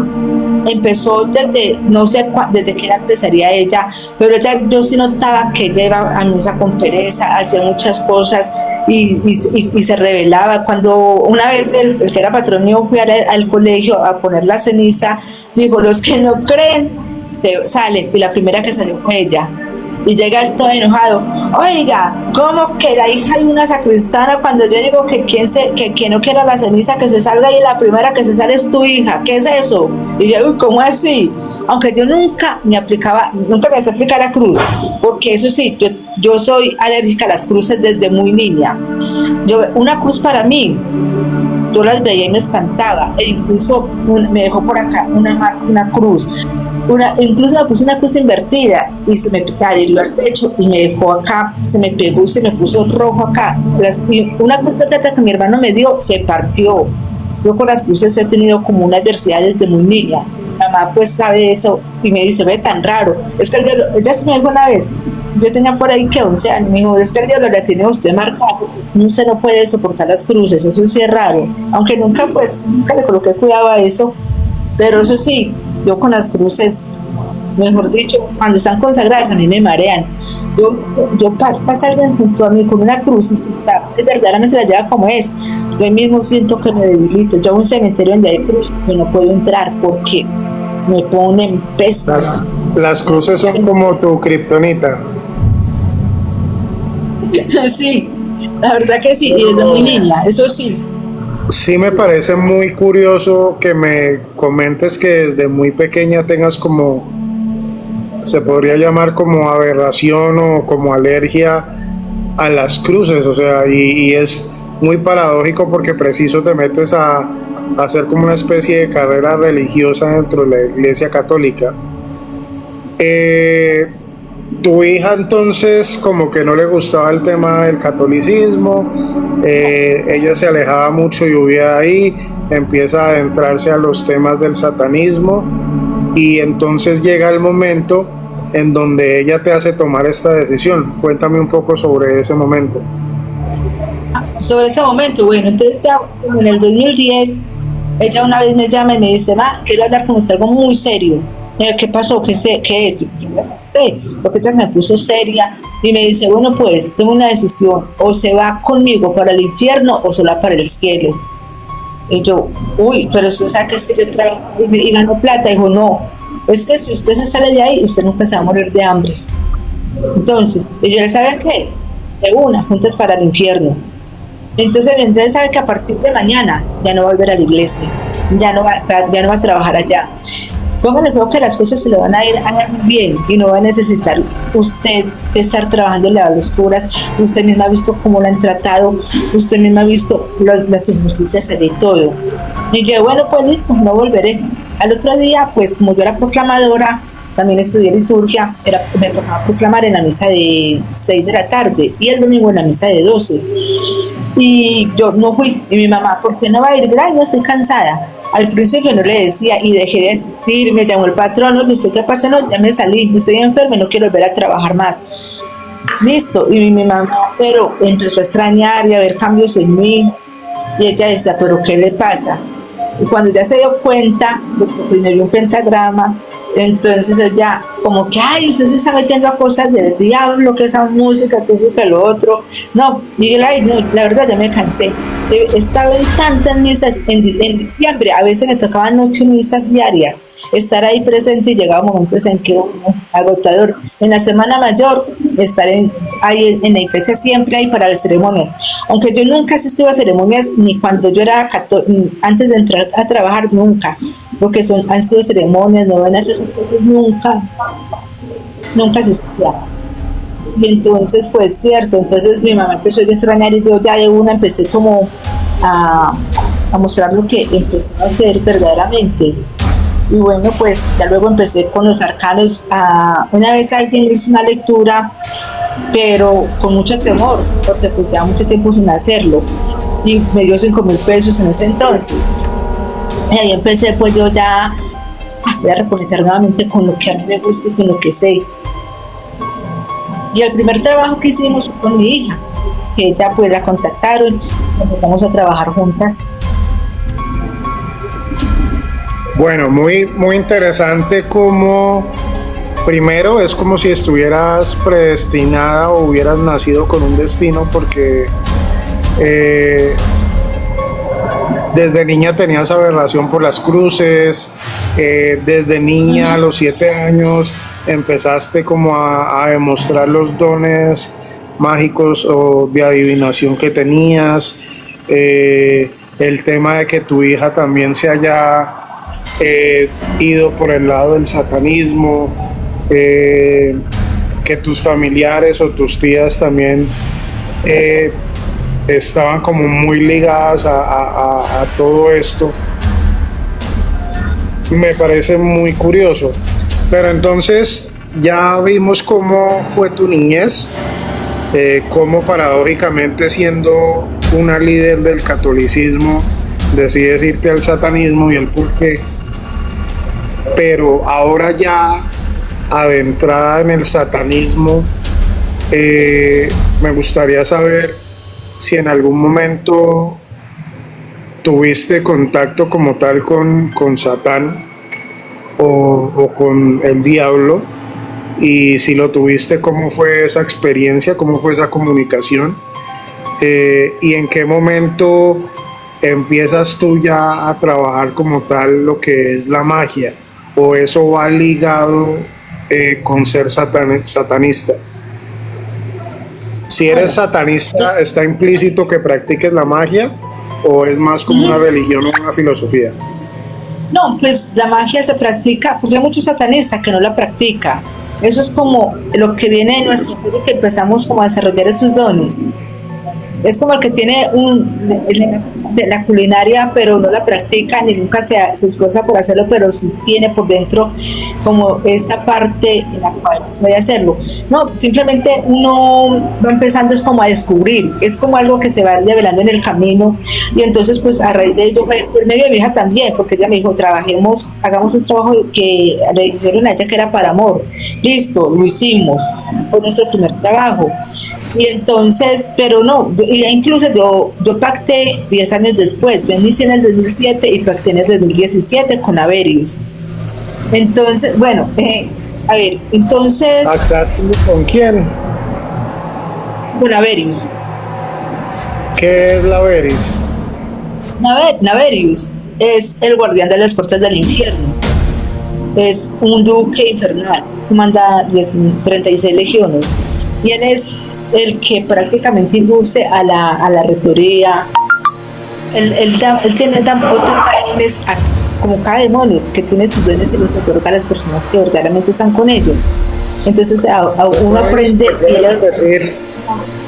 empezó desde, no sé desde qué edad empezaría ella, pero ella, yo sí notaba que ella iba a misa con pereza, hacía muchas cosas y se rebelaba. Cuando una vez el que era patrón mío fui al colegio a poner la ceniza, dijo, los que no creen, se salen, y la primera que salió fue ella. Y llega él todo enojado, oiga, ¿cómo que la hija de una sacristana cuando yo digo que quien no quiera la ceniza que se salga y la primera que se sale es tu hija? ¿Qué es eso? Y yo, uy, ¿cómo así? Aunque yo nunca me hacía aplicar la cruz, porque eso sí, yo soy alérgica a las cruces desde muy niña. Una cruz para mí, yo las veía y me espantaba, e incluso me dejó por acá una cruz. Incluso me puse una cruz invertida y se me adhirió al pecho y me dejó acá, se me pegó y se me puso rojo acá. Una cruz de plata que mi hermano me dio se partió. Yo con las cruces he tenido como una adversidad desde muy niña. Mi mamá pues sabe eso y me dice, ve tan raro. Es que ella se me dijo una vez, yo tenía por ahí que 11 años, me dijo, es que el diablo la tiene usted marcado. Usted no puede soportar las cruces, eso sí es raro. Aunque nunca le coloqué cuidado a eso, pero eso sí, yo con las cruces, mejor dicho, cuando están consagradas a mí me marean. Yo pasa alguien junto a mí con una cruz y si está verdaderamente la lleva como es, yo mismo siento que me debilito. Yo a un cementerio donde hay cruz yo no puedo entrar porque me ponen pésimas. Las cruces son como tu kriptonita. Sí, la verdad que sí, y desde muy niña, eso sí. Sí, me parece muy curioso que me comentes que desde muy pequeña tengas como, se podría llamar como aberración o como alergia a las cruces, o sea, y es muy paradójico porque preciso te metes a hacer como una especie de carrera religiosa dentro de la Iglesia Católica. Tu hija entonces como que no le gustaba el tema del catolicismo, ella se alejaba mucho y huía ahí, empieza a adentrarse a los temas del satanismo y entonces llega el momento en donde ella te hace tomar esta decisión. Cuéntame un poco sobre ese momento. Sobre ese momento, bueno, entonces ya en el 2010 ella una vez me llama y me dice, quiero hablar con usted algo muy serio. ¿Qué pasó? ¿Qué es? Porque ella se me puso seria y me dice, bueno, pues tengo una decisión, o se va conmigo para el infierno o se va para el cielo. Y yo, uy, pero usted sabe que es que yo trabajo y gano plata. Dijo, no, es que si usted se sale de ahí, usted nunca se va a morir de hambre. Entonces, y yo le sabía que de una, juntas para el infierno. Entonces sabe que a partir de mañana ya no va a volver a la iglesia, ya no va a trabajar allá. Póngale creo que las cosas se le van a ir muy bien y no va a necesitar usted estar trabajando en las curas. Usted misma ha visto cómo la han tratado, usted misma ha visto las injusticias de todo. Y yo, bueno, pues listo, no volveré. Al otro día, pues como yo era proclamadora, también estudié liturgia, me tocaba proclamar en la misa de 6 de la tarde y el domingo en la misa de 12. Y yo no fui, y mi mamá, ¿por qué no va a ir? Ay, no, estoy cansada. Al principio no le decía y dejé de asistir, me llamó el patrón, no, dice, ¿qué pasa? No, ya me salí, estoy enferma, no quiero volver a trabajar más. Listo, y mi mamá, pero empezó a extrañar y a ver cambios en mí, y ella decía, ¿pero qué le pasa? Y cuando ya se dio cuenta, porque me dio un pentagrama, entonces ella como que, ay, usted se está metiendo a cosas del diablo, que esa música, que eso, que lo otro. No, dígale, ay, no, la verdad ya me cansé. He estado en tantas misas en diciembre, a veces me tocaban 8 misas diarias, estar ahí presente y llegaba momentos en que agotador. En la Semana Mayor, estar ahí en la iglesia siempre ahí para las ceremonias. Aunque yo nunca asistí a ceremonias, ni cuando yo era antes de entrar a trabajar, nunca. Porque han sido ceremonias, novenas, esas cosas nunca asistía. Y entonces, pues cierto, entonces mi mamá empezó a extrañar y yo ya de una empecé como a mostrar lo que empecé a hacer verdaderamente. Y bueno, pues ya luego empecé con los arcanos. Una vez alguien hizo una lectura, pero con mucho temor, porque pues ya mucho tiempo sin hacerlo. Y me dio 5,000 pesos en ese entonces. Y ahí empecé pues yo ya voy a reconectar nuevamente con lo que a mí me gusta y con lo que sé. Y el primer trabajo que hicimos fue con mi hija. que ella pues la contactaron, empezamos a trabajar juntas. Bueno, muy, muy interesante como primero es como si estuvieras predestinada o hubieras nacido con un destino porque desde niña tenías aberración por las cruces, desde niña a los 7 años empezaste como a demostrar los dones mágicos o de adivinación que tenías, el tema de que tu hija también se haya ido por el lado del satanismo, que tus familiares o tus tías también estaban como muy ligadas a todo esto, me parece muy curioso. Pero entonces ya vimos cómo fue tu niñez, cómo paradójicamente siendo una líder del catolicismo decides irte al satanismo y el por qué. Pero ahora ya adentrada en el satanismo, me gustaría saber si en algún momento tuviste contacto como tal con Satán o con el diablo, y si lo tuviste, cómo fue esa experiencia, cómo fue esa comunicación, y en qué momento empiezas tú ya a trabajar como tal lo que es la magia, o eso va ligado con ser satanista. Si eres satanista, ¿está implícito que practiques la magia o es más como una religión o una filosofía? No, pues la magia se practica, porque hay muchos satanistas que no la practican. Eso es como lo que viene de nuestro ser, que empezamos como a desarrollar esos dones. Es como el que tiene de la culinaria, pero no la practica ni nunca se esfuerza por hacerlo, pero sí tiene por dentro como esa parte en la cual puede hacerlo. No, simplemente uno va empezando es como a descubrir, es como algo que se va revelando en el camino, y entonces pues a raíz de ello, por medio de mi hija también, porque ella me dijo, trabajemos, hagamos un trabajo que le dijeron a ella que era para amor. Listo, lo hicimos, fue nuestro primer trabajo. Y entonces, pero no, incluso yo pacté 10 años después. Yo inicié en el 2007 y pacté en el 2017 con Averius. Entonces, bueno, a ver, entonces... ¿Con quién? Con Averius. ¿Qué es la Averis? Naverius es el guardián de las puertas del infierno. Es un duque infernal, manda 36 legiones. Y él es el que prácticamente induce a la rectoría. Él tiene dones como cada demonio que tiene sus dones y los otorga a las personas que verdaderamente están con ellos. Entonces uno aprende.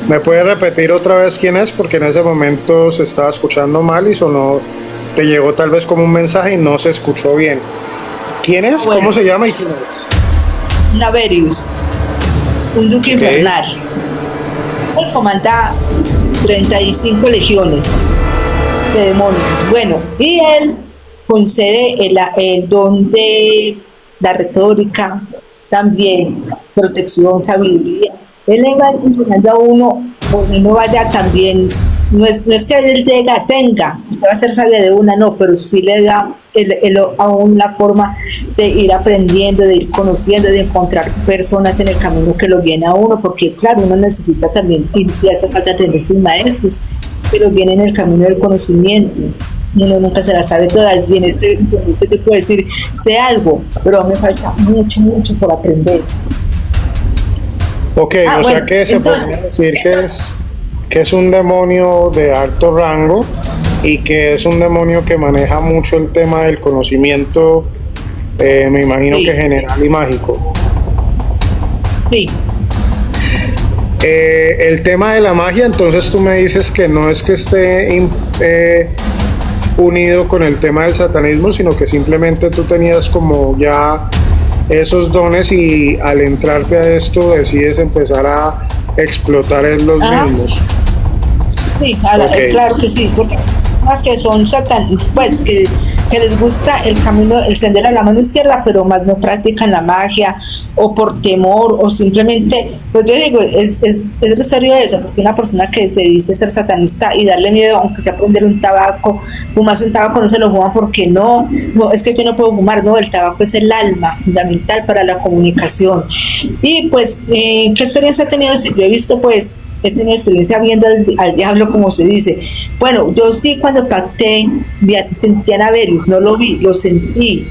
¿Me puede repetir otra vez quién es? Porque en ese momento se estaba escuchando mal y sonó, te llegó tal vez como un mensaje y no se escuchó bien. ¿Quién es? Bueno, ¿cómo se llama y quién es? Naverius, un duque infernal. Él comanda 35 legiones de demonios. Bueno, y él concede el don de la retórica, también protección, sabiduría. Él le va enseñando a uno, por no vaya también, no es que él tenga, usted va a ser sabia de una, no, pero sí le da aún la forma de ir aprendiendo, de ir conociendo, de encontrar personas en el camino que lo guíen a uno, porque claro, uno necesita también, y hace falta tener sus maestros, pero viene en el camino del conocimiento. Uno nunca se la sabe todas, y en este te puedo decir, sé algo, pero me falta mucho por aprender. Ok, o sea que se podría decir que es un demonio de alto rango y que es un demonio que maneja mucho el tema del conocimiento, me imagino que general y mágico. Sí. El tema de la magia, entonces tú me dices que no es que esté unido con el tema del satanismo, sino que simplemente tú tenías como ya esos dones y al entrarte a esto decides empezar a explotar en los mismos. Sí, claro que sí, porque más que son pues que les gusta el camino, el sendero a la mano izquierda, pero más no practican la magia o por temor, o simplemente, pues yo digo, es serio eso, porque una persona que se dice ser satanista y darle miedo, aunque sea prender un tabaco, fumarse un tabaco no se lo fuman porque no, es que yo no puedo fumar, no, el tabaco es el alma fundamental para la comunicación. Y pues, ¿qué experiencia he tenido? Yo he visto, pues, he tenido experiencia viendo al diablo, como se dice. Bueno, yo sí cuando pacté, sentí a Naverius, no lo vi, lo sentí,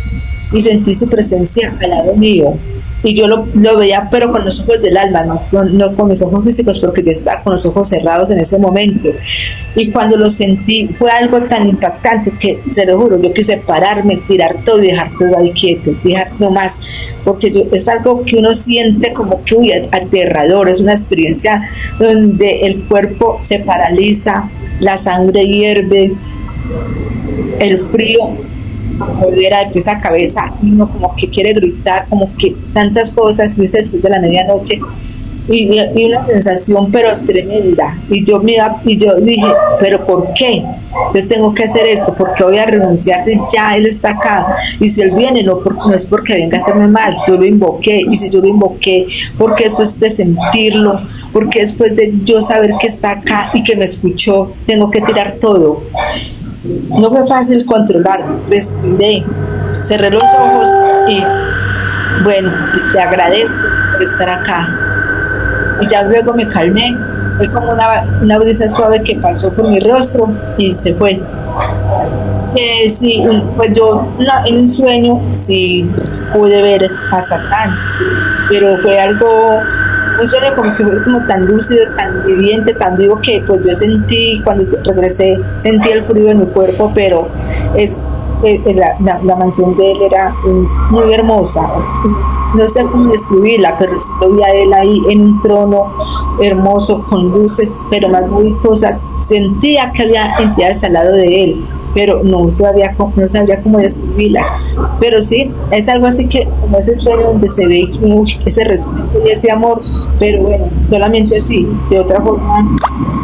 y sentí su presencia al lado mío. Y yo lo veía, pero con los ojos del alma, no con mis ojos físicos, porque yo estaba con los ojos cerrados en ese momento. Y cuando lo sentí, fue algo tan impactante que, se lo juro, yo quise pararme, tirar todo y dejar todo ahí quieto, dejar no más, porque es algo que uno siente como que, uy, aterrador, es una experiencia donde el cuerpo se paraliza, la sangre hierve, el frío apodera de esa cabeza, y uno como que quiere gritar, como que tantas cosas, dice después de la medianoche, y una sensación pero tremenda, y yo mira, y yo dije, pero ¿por qué? Yo tengo que hacer esto, porque voy a renunciar si ya él está acá, y si él viene, no es porque venga a hacerme mal, yo lo invoqué, y si yo lo invoqué, porque después de sentirlo, porque después de yo saber que está acá y que me escuchó, tengo que tirar todo. No fue fácil controlar, respiré, cerré los ojos y bueno, te agradezco por estar acá. Y ya luego me calmé, fue como una brisa suave que pasó por mi rostro y se fue. Sí, pues yo en un sueño sí pude ver a Satán, pero fue algo, un sueño como que fue como tan lúcido, tan viviente, tan vivo, que pues yo sentí, cuando regresé, sentí el frío en mi cuerpo, pero la mansión de él era muy hermosa. No sé cómo describirla, pero sí lo vi a él ahí en un trono hermoso, con luces, pero más muy cosas. Sentía que había entidades al lado de él, pero no sabía cómo describirlas. Pero sí, es algo así que, como ese sueño donde se ve ese respeto y ese amor, pero bueno, solamente así, de otra forma.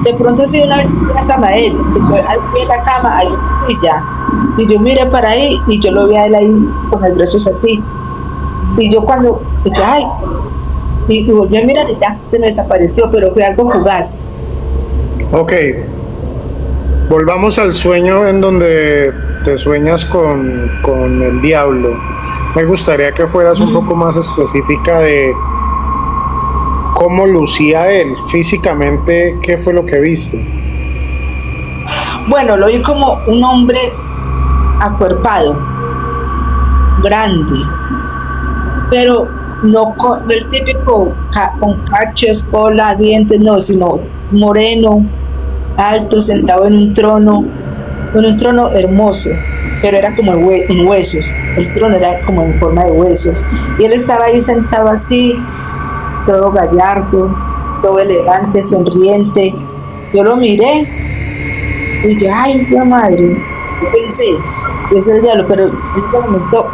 De pronto sí, una vez a Samael, al pie de la cama hay una silla, y yo miré para ahí y yo lo vi a él ahí con los brazos así. Y yo cuando, ay, y volví a mirar y ya se me desapareció, pero fue algo fugaz. Ok, volvamos al sueño en donde te sueñas con el diablo. Me gustaría que fueras un poco más específica de cómo lucía él físicamente, qué fue lo que viste. Bueno, lo vi como un hombre acuerpado, grande, pero no el típico con cachos, cola, dientes, no, sino moreno, alto, sentado en un trono hermoso, pero era como en huesos, el trono era como en forma de huesos, y él estaba ahí sentado así, todo gallardo, todo elegante, sonriente. Yo lo miré y dije, ay, la madre, yo pensé, es el diablo, pero en ese momento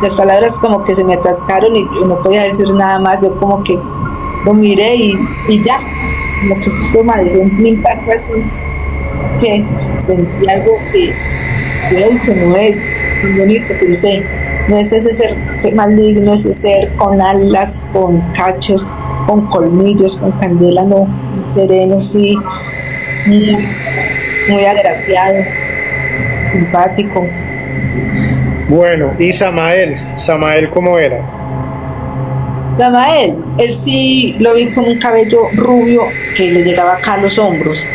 las palabras como que se me atascaron y yo no podía decir nada más. Yo como que lo miré y ya, como que fue madre, un impacto así, que sentí algo que no es muy bonito. Pensé, no es ese ser maligno, ese ser con alas, con cachos, con colmillos, con candela, no, sereno, sí, muy agraciado, simpático. Bueno, y Samael ¿cómo era? Samael, él sí lo vi con un cabello rubio que le llegaba acá a los hombros,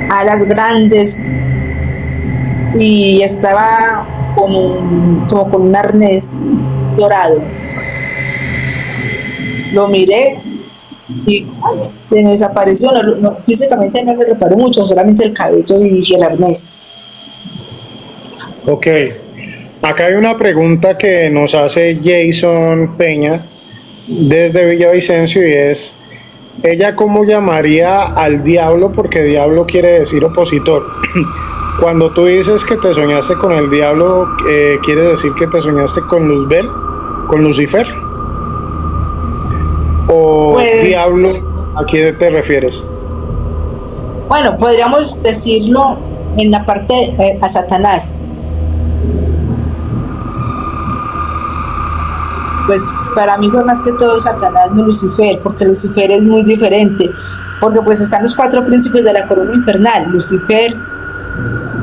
alas grandes, y estaba como con un arnés dorado. Lo miré y ay, se me desapareció. Físicamente no me reparó mucho, solamente el cabello y el arnés. Ok, acá hay una pregunta que nos hace Jason Peña desde Villavicencio y es, ¿ella cómo llamaría al diablo? Porque diablo quiere decir opositor. Cuando tú dices que te soñaste con el diablo, ¿quiere decir que te soñaste con Luzbel, con Lucifer? ¿O Pues, diablo, a quién te refieres? bueno, podríamos decirlo en la parte a Satanás. Pues para mí fue más que todo Satanás, no Lucifer, porque Lucifer es muy diferente, porque pues están los cuatro príncipes de la corona infernal: Lucifer,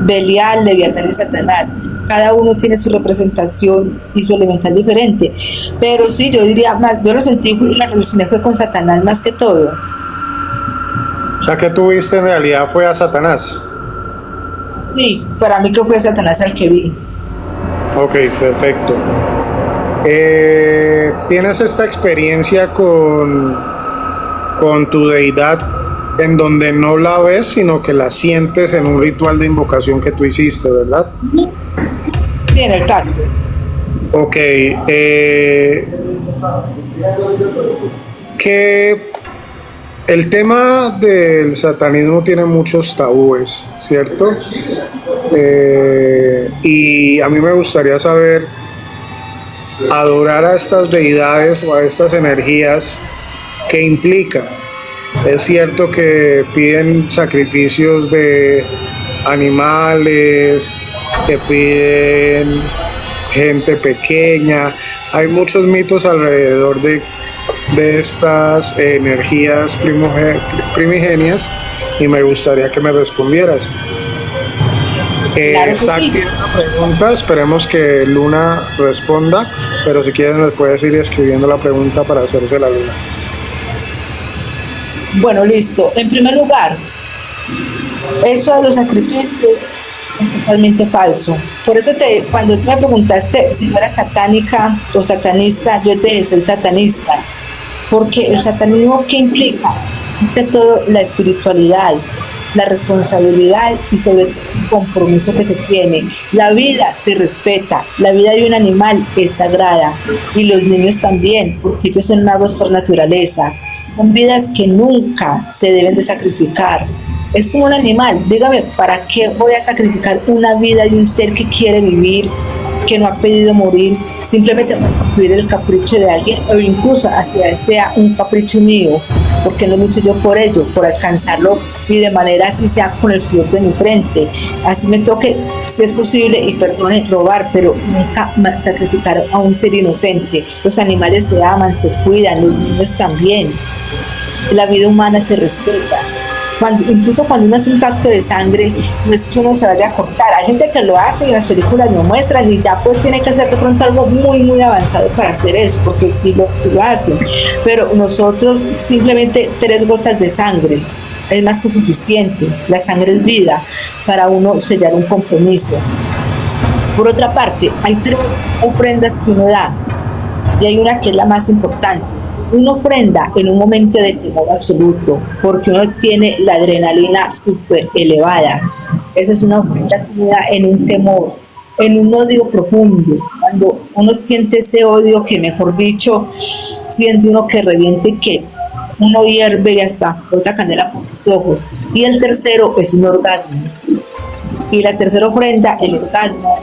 Belial, Leviatán y Satanás. Cada uno tiene su representación y su elemental diferente. Pero sí, yo diría más, yo lo sentí y la relacioné fue con Satanás más que todo. O sea, que tú viste en realidad fue a Satanás. Sí, para mí que fue Satanás el que vi. Ok, perfecto. ¿Tienes esta experiencia con tu deidad en donde no la ves, sino que la sientes en un ritual de invocación que tú hiciste, verdad? Sí, en el caso. Ok. Que el tema del satanismo tiene muchos tabúes, ¿cierto? Y a mí me gustaría saber, adorar a estas deidades o a estas energías, ¿qué implica? Es cierto que piden sacrificios de animales, que piden gente pequeña. Hay muchos mitos alrededor de estas energías primigenias y me gustaría que me respondieras. Claro que Zach sí. tiene una pregunta, esperemos que Luna responda, pero si quieres me puedes ir escribiendo la pregunta para hacérsela a Luna. Bueno, listo. En primer lugar, eso de los sacrificios es totalmente falso. Por eso cuando tú me preguntaste si yo era satánica o satanista, yo te dije soy satanista. Porque el satanismo, ¿qué implica? Es que todo la espiritualidad, la responsabilidad y sobre todo el compromiso que se tiene. La vida se respeta, la vida de un animal es sagrada y los niños también, porque ellos son magos por naturaleza. Son vidas que nunca se deben de sacrificar. Es como un animal. Dígame, ¿para qué voy a sacrificar una vida de un ser que quiere vivir, que no ha pedido morir, simplemente para cumplir el capricho de alguien o incluso hacia sea un capricho mío? Porque no lucho yo por ello, por alcanzarlo y de manera así sea con el sudor de mi frente. Así me toque, si es posible, y perdone, robar, pero nunca sacrificar a un ser inocente. Los animales se aman, se cuidan, los niños también. La vida humana se respeta. Incluso cuando uno hace un pacto de sangre, no es que uno se vaya a cortar. Hay gente que lo hace y las películas lo muestran y ya pues tiene que hacer de pronto algo muy muy avanzado para hacer eso, porque sí lo hacen. Pero nosotros simplemente 3 gotas de sangre es más que suficiente. La sangre es vida para uno sellar un compromiso. Por otra parte, hay 3 ofrendas que uno da y hay una que es la más importante. Una ofrenda en un momento de temor absoluto, porque uno tiene la adrenalina súper elevada. Esa es una ofrenda que uno da en un temor, en un odio profundo. Cuando uno siente ese odio que, mejor dicho, siente uno que reviente y que uno hierve y hasta bota candela por los ojos. Y el tercero es un orgasmo. Y la tercera ofrenda, el orgasmo,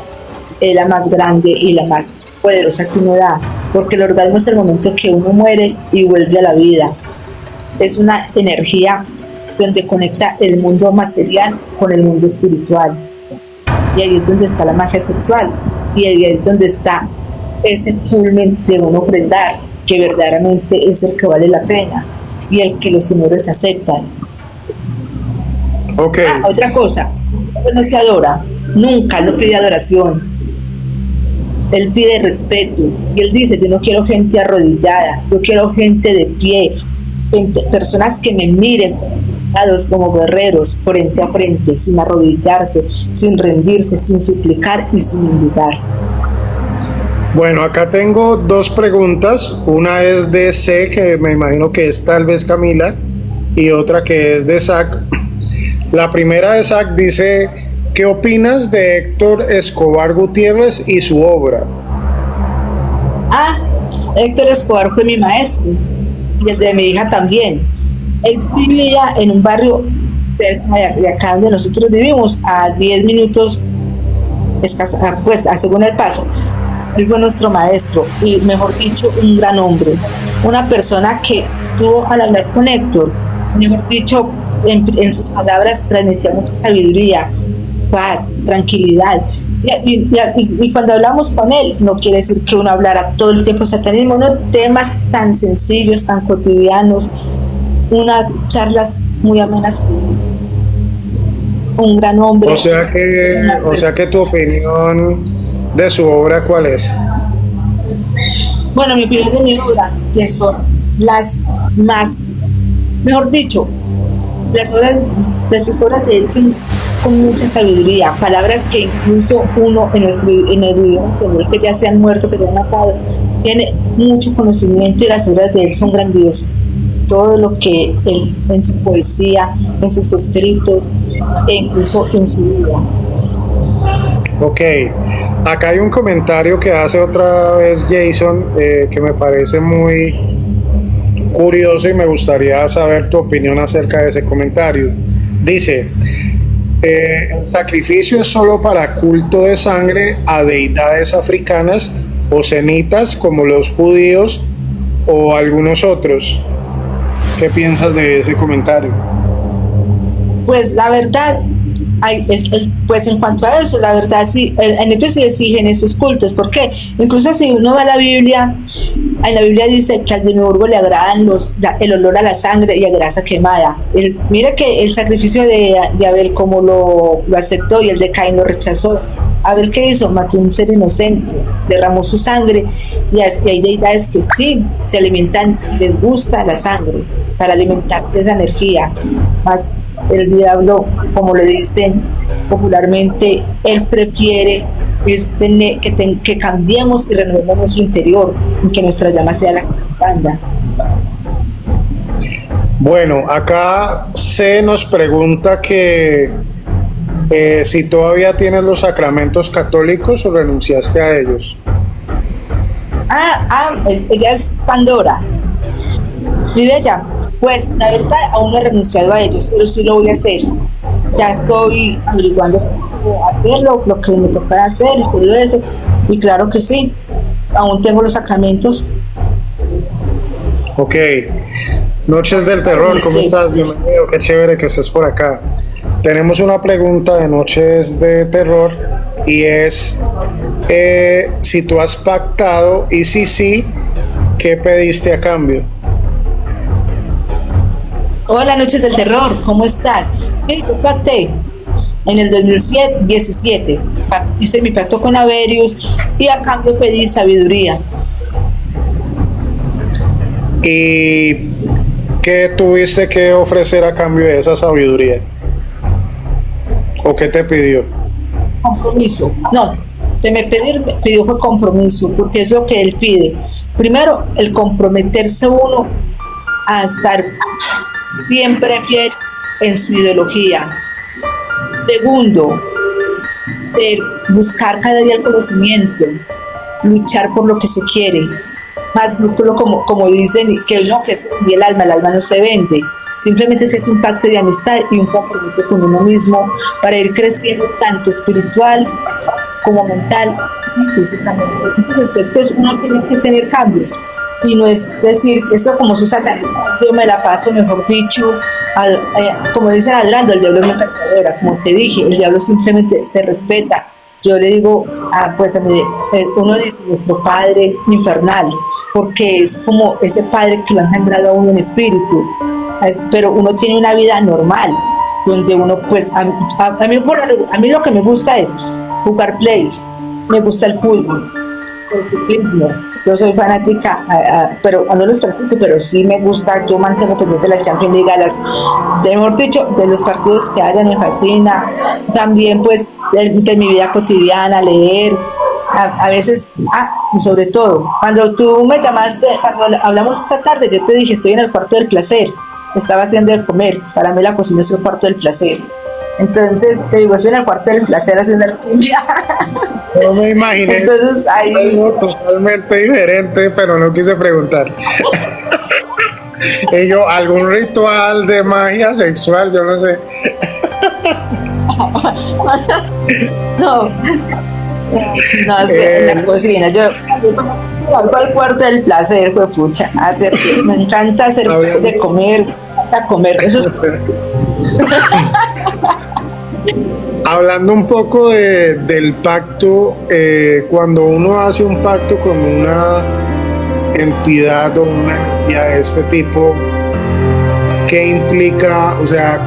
es la más grande y la más poderosa que uno da, porque el orgasmo es el momento que uno muere y vuelve a la vida. Es una energía donde conecta el mundo material con el mundo espiritual, y ahí es donde está la magia sexual, y ahí es donde está ese culmen de uno ofrendar, que verdaderamente es el que vale la pena y el que los señores aceptan. Ok. Otra cosa, no se adora, nunca no pide adoración. Él pide respeto y él dice: yo no quiero gente arrodillada, yo quiero gente de pie, personas que me miren como guerreros, frente a frente, sin arrodillarse, sin rendirse, sin suplicar y sin invitar. Bueno, acá tengo 2 preguntas. Una es de C, que me imagino que es tal vez Camila, y otra que es de Zach. La primera de Zach dice: ¿qué opinas de Héctor Escobar Gutiérrez y su obra? Héctor Escobar fue mi maestro y el de mi hija también. Él vivía en un barrio de acá donde nosotros vivimos, a 10 minutos, pues según el paso. Él fue nuestro maestro y, mejor dicho, un gran hombre. Una persona que tuvo, al hablar con Héctor, mejor dicho, en sus palabras transmitía mucha sabiduría, paz, tranquilidad. Y cuando hablamos con él, no quiere decir que uno hablara todo el tiempo de satanismo, no, temas tan sencillos, tan cotidianos, unas charlas muy amenas con un gran hombre. O sea que tu opinión de su obra, ¿cuál es? Bueno, mi opinión de mi obra, que son las más, mejor dicho, las obras de sus obras de hecho con mucha sabiduría, palabras que incluso uno en el idioma español, que ya se han muerto, que ya han matado, tiene mucho conocimiento y las obras de él son grandiosas. Todo lo que él en su poesía, en sus escritos e incluso en su vida. Ok, acá hay un comentario que hace otra vez Jason que me parece muy curioso y me gustaría saber tu opinión acerca de ese comentario. Dice, ¿el sacrificio es solo para culto de sangre a deidades africanas o semitas como los judíos o algunos otros? ¿Qué piensas de ese comentario? Pues la verdad, pues en cuanto a eso, la verdad sí, en ellos sí exigen esos cultos. ¿Por qué? Incluso si uno va a la Biblia, en la Biblia dice que al demiurgo le agradan el olor a la sangre y a grasa quemada. Mira que el sacrificio de Abel como lo aceptó y el de Caín lo rechazó. Abel, ¿qué hizo? Mató a un ser inocente, derramó su sangre y hay deidades que sí se alimentan, les gusta la sangre para alimentarse de esa energía. Más el diablo, como le dicen popularmente, él prefiere que cambiemos y renovemos nuestro interior y que nuestra llama sea la que se expanda. Bueno, acá se nos pregunta que si todavía tienes los sacramentos católicos o renunciaste a ellos. Ella es Pandora. Y de ella, pues la verdad aún no he renunciado a ellos, pero sí lo voy a hacer. Ya estoy averiguando cómo hacerlo, lo que me toca hacer y todo eso. Y claro que sí, aún tengo los sacramentos. Ok. Noches del Terror, ¿cómo estás? Bienvenido, qué chévere que estés por acá. Tenemos una pregunta de Noches de Terror y es si tú has pactado y si sí, ¿qué pediste a cambio? Hola, Noches del Terror, ¿cómo estás? Sí, yo pacté en el 2017, hice mi pacto con Averius y a cambio pedí sabiduría. ¿Y qué tuviste que ofrecer a cambio de esa sabiduría? ¿O qué te pidió? Compromiso. No, me pidió fue compromiso, porque es lo que él pide. Primero, el comprometerse uno a estar siempre fiel en su ideología. Segundo, buscar cada día el conocimiento, luchar por lo que se quiere. Más como dicen, que no, que es el alma no se vende. Simplemente se hace un pacto de amistad y un compromiso con uno mismo para ir creciendo tanto espiritual como mental y físicamente. En estos aspectos uno tiene que tener cambios. Y no es decir, esto como su satanista, yo me la paso, mejor dicho, como dice ladrando, el diablo nunca se adora, como te dije, el diablo simplemente se respeta. Yo le digo, uno dice nuestro padre infernal, porque es como ese padre que lo ha engendrado a uno en espíritu, pero uno tiene una vida normal, donde uno pues, a mí lo que me gusta es jugar play, me gusta el fútbol, el ciclismo. Yo soy fanática, pero no los practico, pero sí me gusta, yo mantengo pendiente de las Champions League, mejor dicho, de los partidos que hayan, me fascina. También pues de mi vida cotidiana, leer, a veces, y sobre todo, cuando tú me llamaste, cuando hablamos esta tarde, yo te dije, estoy en el cuarto del placer, estaba haciendo de comer, para mí la cocina es el cuarto del placer. Entonces, te digo, estoy en el cuarto del placer haciendo alquimia. No me imaginé. Entonces, ahí... Algo totalmente diferente, pero no quise preguntar. Y yo, algún ritual de magia sexual, yo no sé. No, es que en la cocina, yo voy al cuarto del placer, pues pucha, me encanta hacer de comer, eso es... Hablando un poco del pacto, cuando uno hace un pacto con una entidad o una energía de este tipo, ¿qué implica? O sea,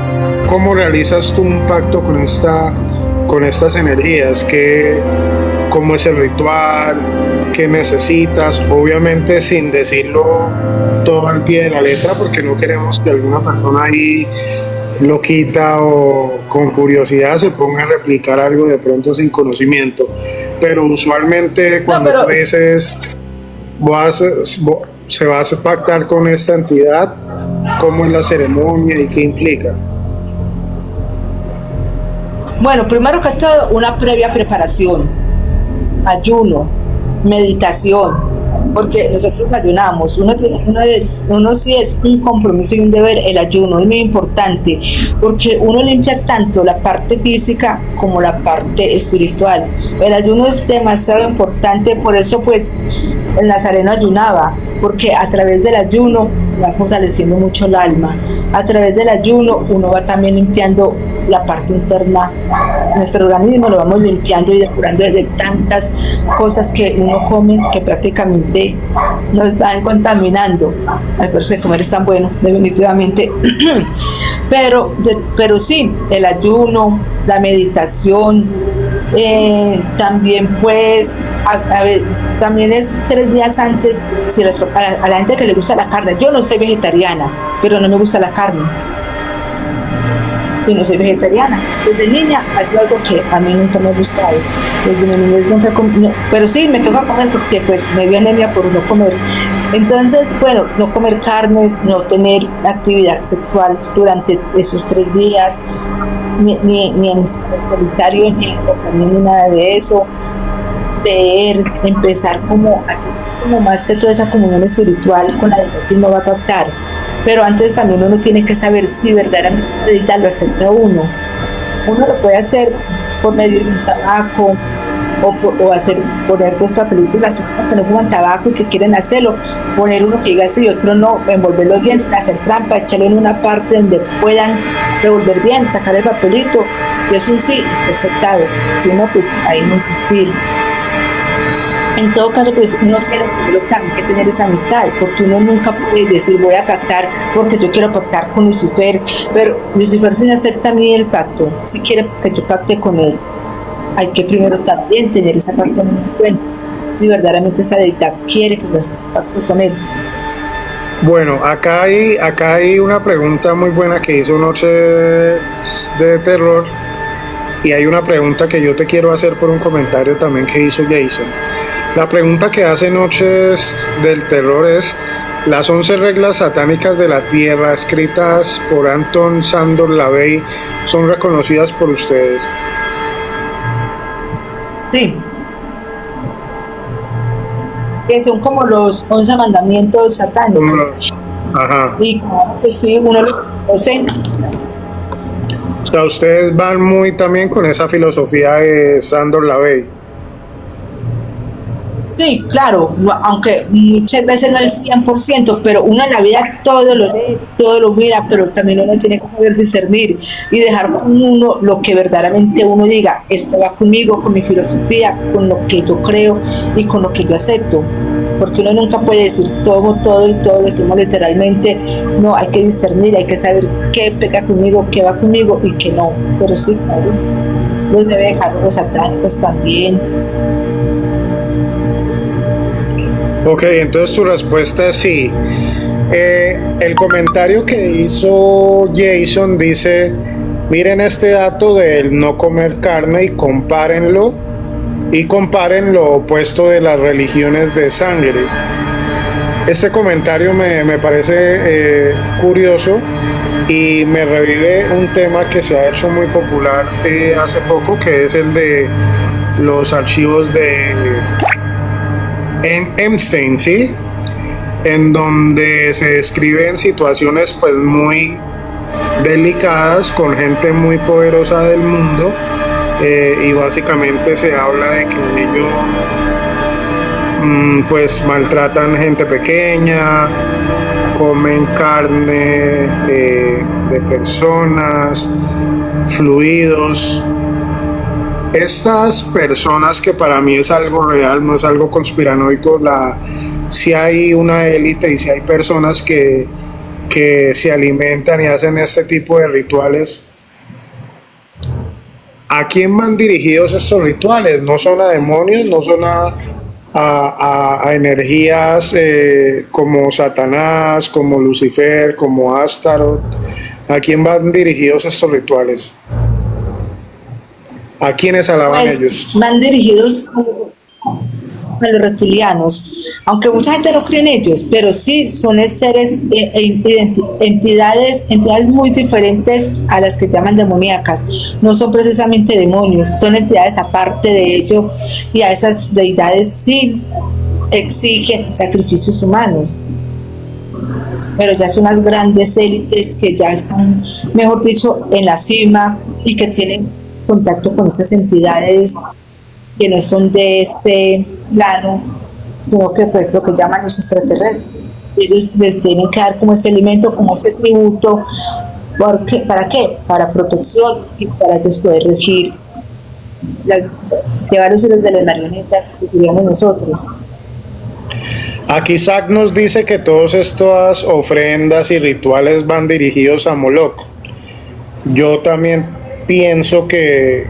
¿cómo realizas tú un pacto con estas energías? ¿Cómo es el ritual? ¿Qué necesitas? Obviamente sin decirlo todo al pie de la letra, porque no queremos que alguna persona ahí loquita o con curiosidad se ponga a replicar algo de pronto sin conocimiento. Pero usualmente No, cuando pero tú dices se va a pactar con esta entidad, ¿cómo es la ceremonia y qué implica? bueno, primero que todo, una previa preparación, ayuno, meditación, porque nosotros ayunamos, uno sí es un compromiso y un deber, el ayuno es muy importante, porque uno limpia tanto la parte física como la parte espiritual. El ayuno es demasiado importante, por eso pues el Nazareno ayunaba, porque a través del ayuno va fortaleciendo mucho el alma. A través del ayuno uno va también limpiando la parte interna, nuestro organismo lo vamos limpiando y depurando de tantas cosas que uno come que prácticamente nos van contaminando. Ay, pero ese comer es tan bueno, definitivamente. Pero sí, el ayuno, la meditación, también pues también es 3 días antes. Si a la gente que le gusta la carne, yo no soy vegetariana, pero no me gusta la carne y no soy vegetariana. Desde niña ha sido algo que a mí nunca me ha gustado. Desde mi niñez nunca no, pero sí me toca comer porque pues me dio anemia por no comer. Entonces, bueno, no comer carnes, no tener actividad sexual durante esos 3 días, ni en solitario, ni nada de eso. Leer, empezar como más que toda esa comunión espiritual con la que uno va a pactar. Pero antes también uno tiene que saber si verdaderamente lo acepta uno. Uno lo puede hacer por medio de un tabaco poner 2 papelitos, las personas que no fuman tabaco y que quieren hacerlo, poner uno que diga sí y otro no, envolverlo bien sin hacer trampa, echarlo en una parte donde puedan revolver bien, sacar el papelito. Si es un sí, está aceptado. Si no, pues ahí no insistir. En todo caso, pues uno tiene que tener esa amistad, porque uno nunca puede decir voy a pactar porque yo quiero pactar con Lucifer, pero Lucifer sí acepta a mí el pacto, si quiere que yo pacte con él. Hay que primero también tener esa parte muy en cuenta, si verdaderamente esa deidad quiere que yo pacte con él. Bueno, acá hay una pregunta muy buena que hizo Noches de Terror, y hay una pregunta que yo te quiero hacer por un comentario también que hizo Jason. La pregunta que hace Noches del Terror es: las 11 reglas satánicas de la Tierra, escritas por Anton Szandor LaVey, ¿son reconocidas por ustedes? Sí, que son como los 11 mandamientos satánicos. Ajá. Y claro que sí, uno lo conoce. O sea, ustedes van muy también con esa filosofía de Szandor LaVey. Sí, claro, aunque muchas veces no el 100%, pero uno en la vida todo lo lee, todo lo mira, pero también uno tiene que poder discernir y dejar con uno lo que verdaderamente uno diga, esto va conmigo, con mi filosofía, con lo que yo creo y con lo que yo acepto. Porque uno nunca puede decir todo y todo lo tomo literalmente. No, hay que discernir, hay que saber qué pega conmigo, qué va conmigo y qué no. Pero sí, claro, los debe dejar los satánicos también. Ok, entonces tu respuesta es sí. El comentario que hizo Jason dice: miren este dato del no comer carne y comparen lo opuesto de las religiones de sangre. Este comentario me parece curioso y me revive un tema que se ha hecho muy popular hace poco, que es el de los archivos de Epstein, ¿sí? En donde se describen situaciones pues muy delicadas con gente muy poderosa del mundo, y básicamente se habla de que ellos pues maltratan gente pequeña, comen carne de personas, fluidos, Estas personas, que para mí es algo real, no es algo conspiranoico, si hay una élite y si hay personas que se alimentan y hacen este tipo de rituales, ¿a quién van dirigidos estos rituales? No son a demonios, no son a energías como Satanás, como Lucifer, como Astaroth. ¿A quién van dirigidos estos rituales? ¿A quiénes alaban Pues ellos? van dirigidos a los reptilianos, aunque mucha gente no cree en ellos, pero sí son seres, entidades muy diferentes a las que llaman demoníacas. No son precisamente demonios, son entidades aparte de ello, y a esas deidades sí exigen sacrificios humanos, pero ya son las grandes élites que ya están, mejor dicho, en la cima y que tienen contacto con esas entidades que no son de este plano, sino que pues lo que llaman los extraterrestres. Ellos les tienen que dar como ese alimento, como ese tributo. ¿Para qué? Para protección y para ellos poder regir, llevar los hilos de las marionetas que queríamos nosotros. Aquí Isaac nos dice que todas estas ofrendas y rituales van dirigidos a Moloch. Yo también pienso que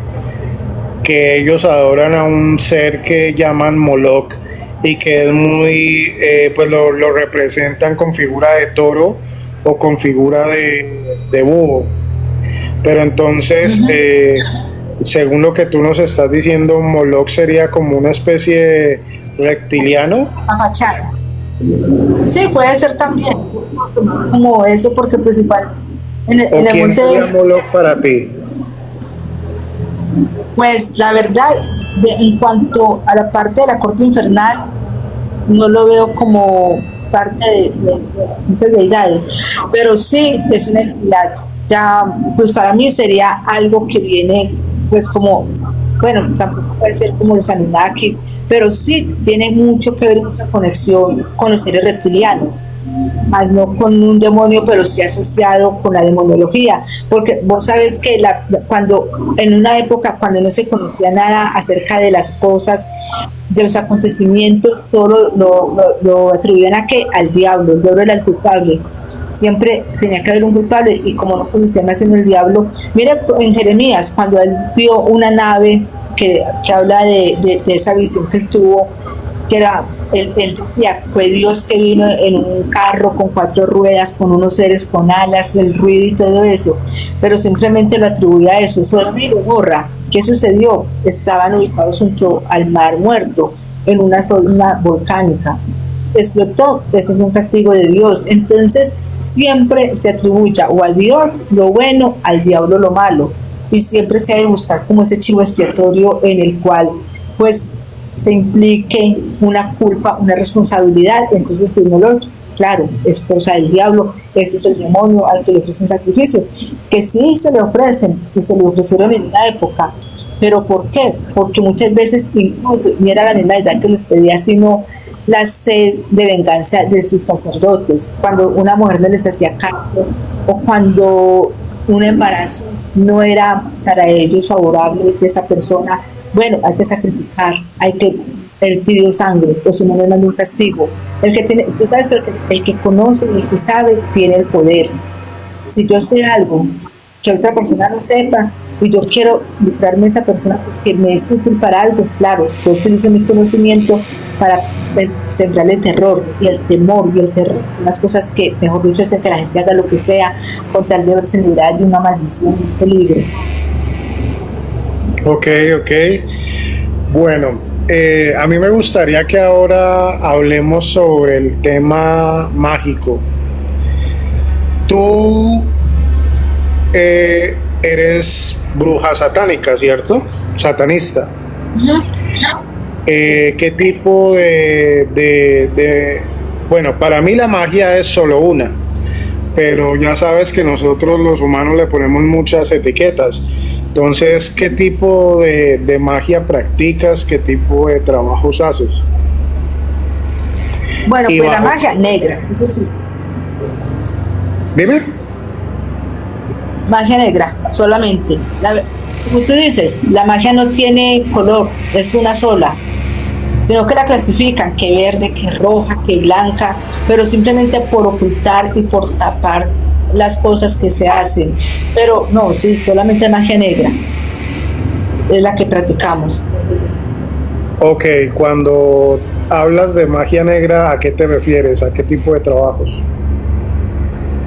ellos adoran a un ser que llaman Moloch y que es muy, pues lo representan con figura de toro o con figura de búho. Pero entonces, según lo que tú nos estás diciendo, Moloch sería como una especie de reptiliano. La fachada. Sí, puede ser también como eso, porque principal en ¿O el quién monte, sería Moloch para ti? pues la verdad, en cuanto a la parte de la corte infernal, no lo veo como parte de esas deidades, pero sí es una entidad, ya, pues para mí sería algo que viene, pues como, bueno, tampoco puede ser como los Anunnaki, pero sí tiene mucho que ver mucha conexión con los seres reptilianos, más no con un demonio, pero sí asociado con la demonología, porque vos sabes que cuando en una época cuando no se conocía nada acerca de las cosas, de los acontecimientos, todo lo atribuían a que al diablo, el diablo era el culpable. Siempre tenía que haber un culpable, y como no conocían más en el diablo, mira en Jeremías, cuando él vio una nave que habla de esa visión que él tuvo, que era, él decía, fue Dios que vino en un carro con 4 ruedas, con unos seres con alas, el ruido y todo eso, pero simplemente lo atribuía a eso. Sodoma y Gomorra, ¿qué sucedió? Estaban ubicados junto al mar Muerto, en una zona volcánica. Explotó, ese es un castigo de Dios. Entonces, siempre se atribuye o al Dios lo bueno, al diablo lo malo, y siempre se ha de buscar como ese chivo expiatorio en el cual pues se implique una culpa, una responsabilidad. Entonces primero, claro, es cosa del diablo, ese es el demonio al que le ofrecen sacrificios, que sí se le ofrecen y se le ofrecieron en una época, pero ¿por qué? Porque muchas veces incluso ni era la misma edad que les pedía, sino la sed de venganza de sus sacerdotes, cuando una mujer no les hacía caso, o cuando un embarazo no era para ellos favorable de esa persona. Bueno, hay que sacrificar, él pidió sangre, o si no le manda un castigo. El que tiene, tú sabes, el que conoce y el que sabe tiene el poder. Si yo sé algo que otra persona no sepa y yo quiero librarme a esa persona porque me es útil para algo, claro, yo utilizo mi conocimiento para sembrar el terror y el temor y el terror, unas cosas que mejor dicho hacen que la gente haga lo que sea con tal de verse librada de una maldición, un peligro. Ok. Bueno, a mí me gustaría que ahora hablemos sobre el tema mágico. Tú eres bruja satánica, ¿cierto? Satanista. ¿Qué tipo Bueno, para mí la magia es solo una, pero ya sabes que nosotros los humanos le ponemos muchas etiquetas. Entonces, ¿qué tipo de magia practicas? ¿Qué tipo de trabajos haces? Bueno, Y pues la bajo... magia negra, eso sí, Dime. magia negra, solamente. como tú dices, la magia no tiene color, es una sola, sino que la clasifican, que verde, que roja, que blanca, pero simplemente por ocultar y por tapar las cosas que se hacen. Pero no, sí, solamente magia negra es la que practicamos. Ok, cuando hablas de magia negra, ¿a qué te refieres? ¿A qué tipo de trabajos?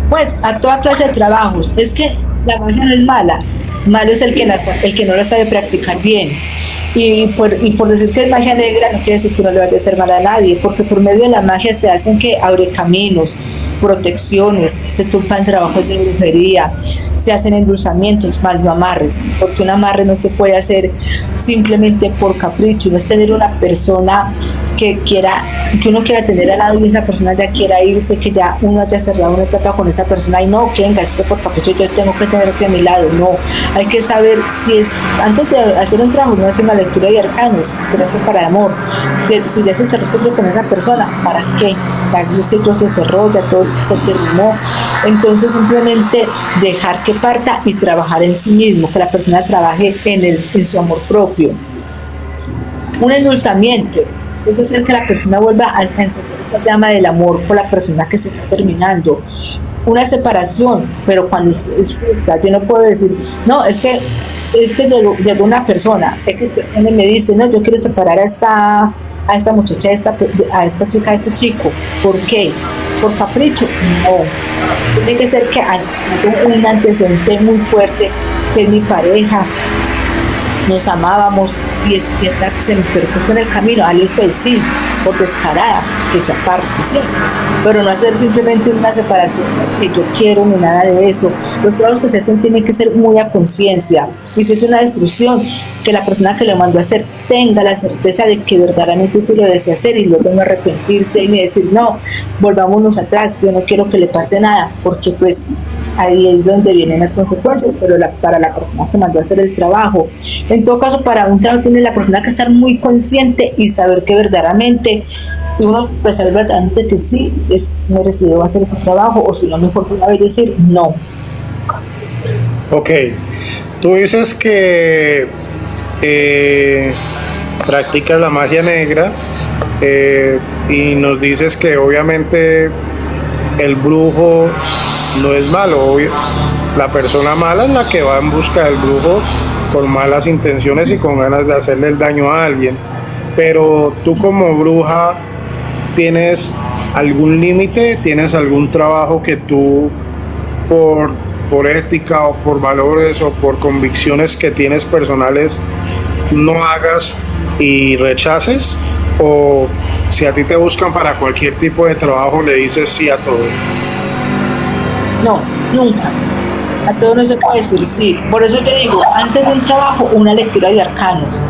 Pues a toda clase de trabajos. Es que la magia no es mala. Malo es el que no la sabe practicar bien. Y por decir que es magia negra no quiere decir que no le vaya a hacer mal a nadie, porque por medio de la magia se hacen que abre caminos, protecciones, se tumban trabajos de brujería, se hacen endulzamientos, más no amarres, porque un amarre no se puede hacer simplemente por capricho, no es tener una persona que uno quiera tener al lado y esa persona ya quiera irse, que ya uno haya cerrado una etapa con esa persona y no, que venga, es que por capricho yo tengo que tenerte a mi lado, no, hay que saber si es, antes de hacer un trabajo, no hacer una lectura de arcanos, por ejemplo, para amor, si ya se cerró el ciclo con esa persona, ¿para qué? Ya el ciclo se cerró, ya todo se terminó, entonces simplemente dejar que parta y trabajar en sí mismo, que la persona trabaje en su amor propio. Un endulzamiento es hacer que la persona vuelva a encender esa llama del amor por la persona que se está terminando. Una separación, pero cuando es justa, yo no puedo decir, no, es que llegó una persona, X persona y me dice, no, yo quiero separar a esta muchacha, a esta chica, a este chico. ¿Por qué? ¿Por capricho? No. Tiene que ser que hay un antecedente muy fuerte, que es mi pareja, nos amábamos y esta se me interpuso en el camino, ahí estoy, sí, por descarada, que se aparte, sí, pero no hacer simplemente una separación que yo quiero ni nada de eso. Los trabajos que se hacen tienen que ser muy a conciencia, y si es una destrucción, que la persona que lo mandó a hacer tenga la certeza de que verdaderamente sí lo desea hacer y luego no arrepentirse y decir, no, volvámonos atrás, yo no quiero que le pase nada, porque pues ahí es donde vienen las consecuencias, pero para la persona que mandó a hacer el trabajo. En todo caso, para un trabajo tiene la persona que estar muy consciente y saber que verdaderamente, y uno pues saber verdaderamente que sí es merecido hacer ese trabajo, o si no, mejor una vez decir no. Ok, tú dices que practicas la magia negra y nos dices que obviamente el brujo no es malo, obvio. La persona mala es la que va en busca del brujo con malas intenciones y con ganas de hacerle el daño a alguien. Pero tú como bruja, ¿tienes algún límite? ¿Tienes algún trabajo que tú por ética o por valores o por convicciones que tienes personales no hagas y rechaces? ¿O si a ti te buscan para cualquier tipo de trabajo le dices sí a todo? No, nunca. A todo no se puede decir sí. Por eso te digo, antes de un trabajo, una lectura de arcanos.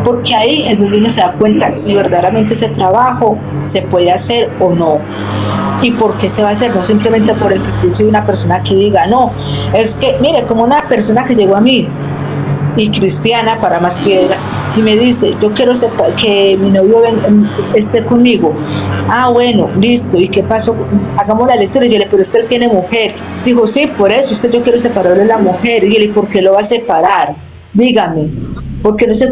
Porque ahí es donde uno se da cuenta si verdaderamente ese trabajo se puede hacer o no. Y por qué se va a hacer, no simplemente por el capricho de una persona que diga, no, es que, mire, como una persona que llegó a mí, y cristiana para más piedra, y me dice, yo quiero que mi novio esté conmigo. Ah, bueno, listo, ¿y qué pasó? Hagamos la lectura. Y yo le, pero es que él tiene mujer. Dijo, sí, por eso, es que yo quiero separarle a la mujer. Y él, ¿por qué lo va a separar? Dígame. Porque no sé,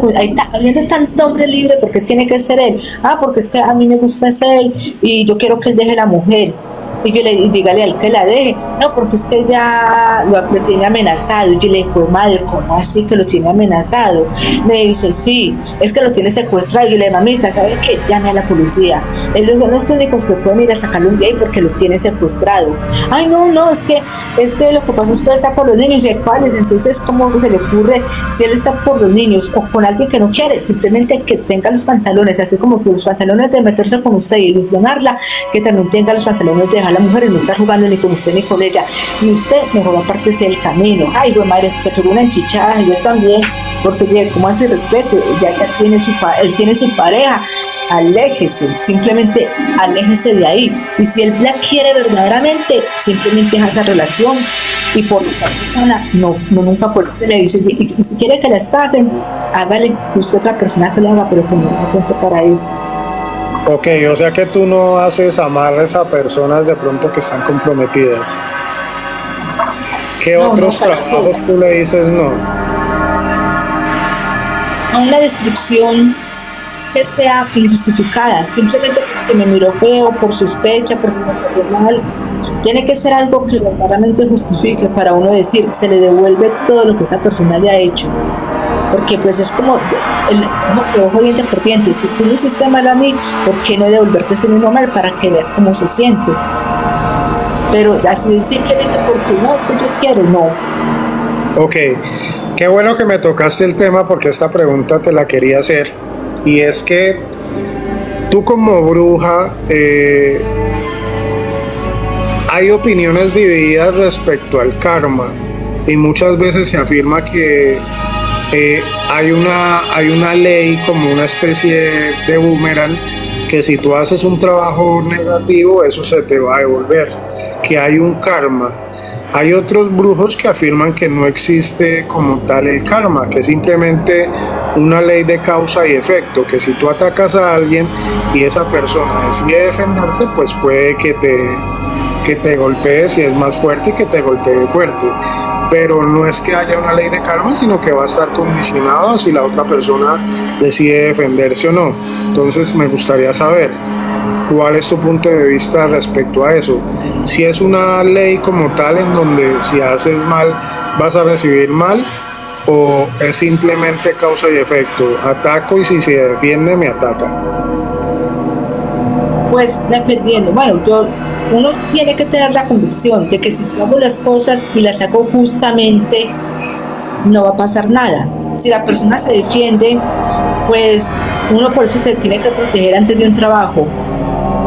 habiendo tanto hombre libre, ¿por qué tiene que ser él? Ah, porque es que a mí me gusta ser él y yo quiero que él deje la mujer. Y yo le dígale al que la deje, no, porque es que ya lo tiene amenazado. Y yo le digo, madre, ¿cómo así que lo tiene amenazado? Me dice, sí, es que lo tiene secuestrado. Y yo le digo, mamita, ¿sabe qué? Llame a la policía. Ellos son los únicos que pueden ir a sacarlo de ahí porque lo tiene secuestrado. Ay, no, es que lo que pasa es que él está por los niños. ¿Y cuáles? Entonces, ¿cómo se le ocurre si él está por los niños o con alguien que no quiere? Simplemente que tenga los pantalones, así como que los pantalones de meterse con usted y ilusionarla, que también tenga los pantalones de dejar a la mujer y no está jugando ni con usted ni con ella. Y usted mejor apártese del camino. Ay, güey, madre, se pegó una enchichada, yo también, porque como hace respeto, ya tiene él tiene su pareja. Aléjese, simplemente aléjese de ahí. Y si él la quiere verdaderamente, simplemente deja esa relación. Y por otra persona, no nunca por usted le dice, y si quiere que la estafen, hágale, busque otra persona que le haga, pero que no cuente para eso. Ok, o sea que tú no haces amarres a personas de pronto que están comprometidas. ¿Qué otros trabajos tú le dices no? a una destrucción que sea injustificada, simplemente porque me miró feo, por sospecha, porque me trató mal. Tiene que ser algo que verdaderamente justifique para uno decir, se le devuelve todo lo que esa persona le ha hecho. Porque pues es como el ojo diente por diente. Si tú me hiciste mal a mí, ¿por qué no devolverte ese mismo mal para que veas cómo se siente? Pero así simplemente porque no, es que yo quiero, no. Ok, qué bueno que me tocaste el tema porque esta pregunta te la quería hacer. Y es que tú como bruja, hay opiniones divididas respecto al karma y muchas veces se afirma que hay una ley como una especie de boomerang que si tú haces un trabajo negativo eso se te va a devolver, que hay un karma. Hay otros brujos que afirman que no existe como tal el karma, que es simplemente una ley de causa y efecto, que si tú atacas a alguien y esa persona decide defenderse, pues puede que te golpee si es más fuerte y que te golpee fuerte. Pero no es que haya una ley de karma, sino que va a estar condicionado a si la otra persona decide defenderse o no. Entonces me gustaría saber cuál es tu punto de vista respecto a eso. Si es una ley como tal en donde si haces mal vas a recibir mal, o es simplemente causa y efecto, ataco y si se defiende me ataca. Pues dependiendo, bueno, uno tiene que tener la convicción de que si yo hago las cosas y las hago justamente, no va a pasar nada. Si la persona se defiende, pues uno por eso se tiene que proteger antes de un trabajo,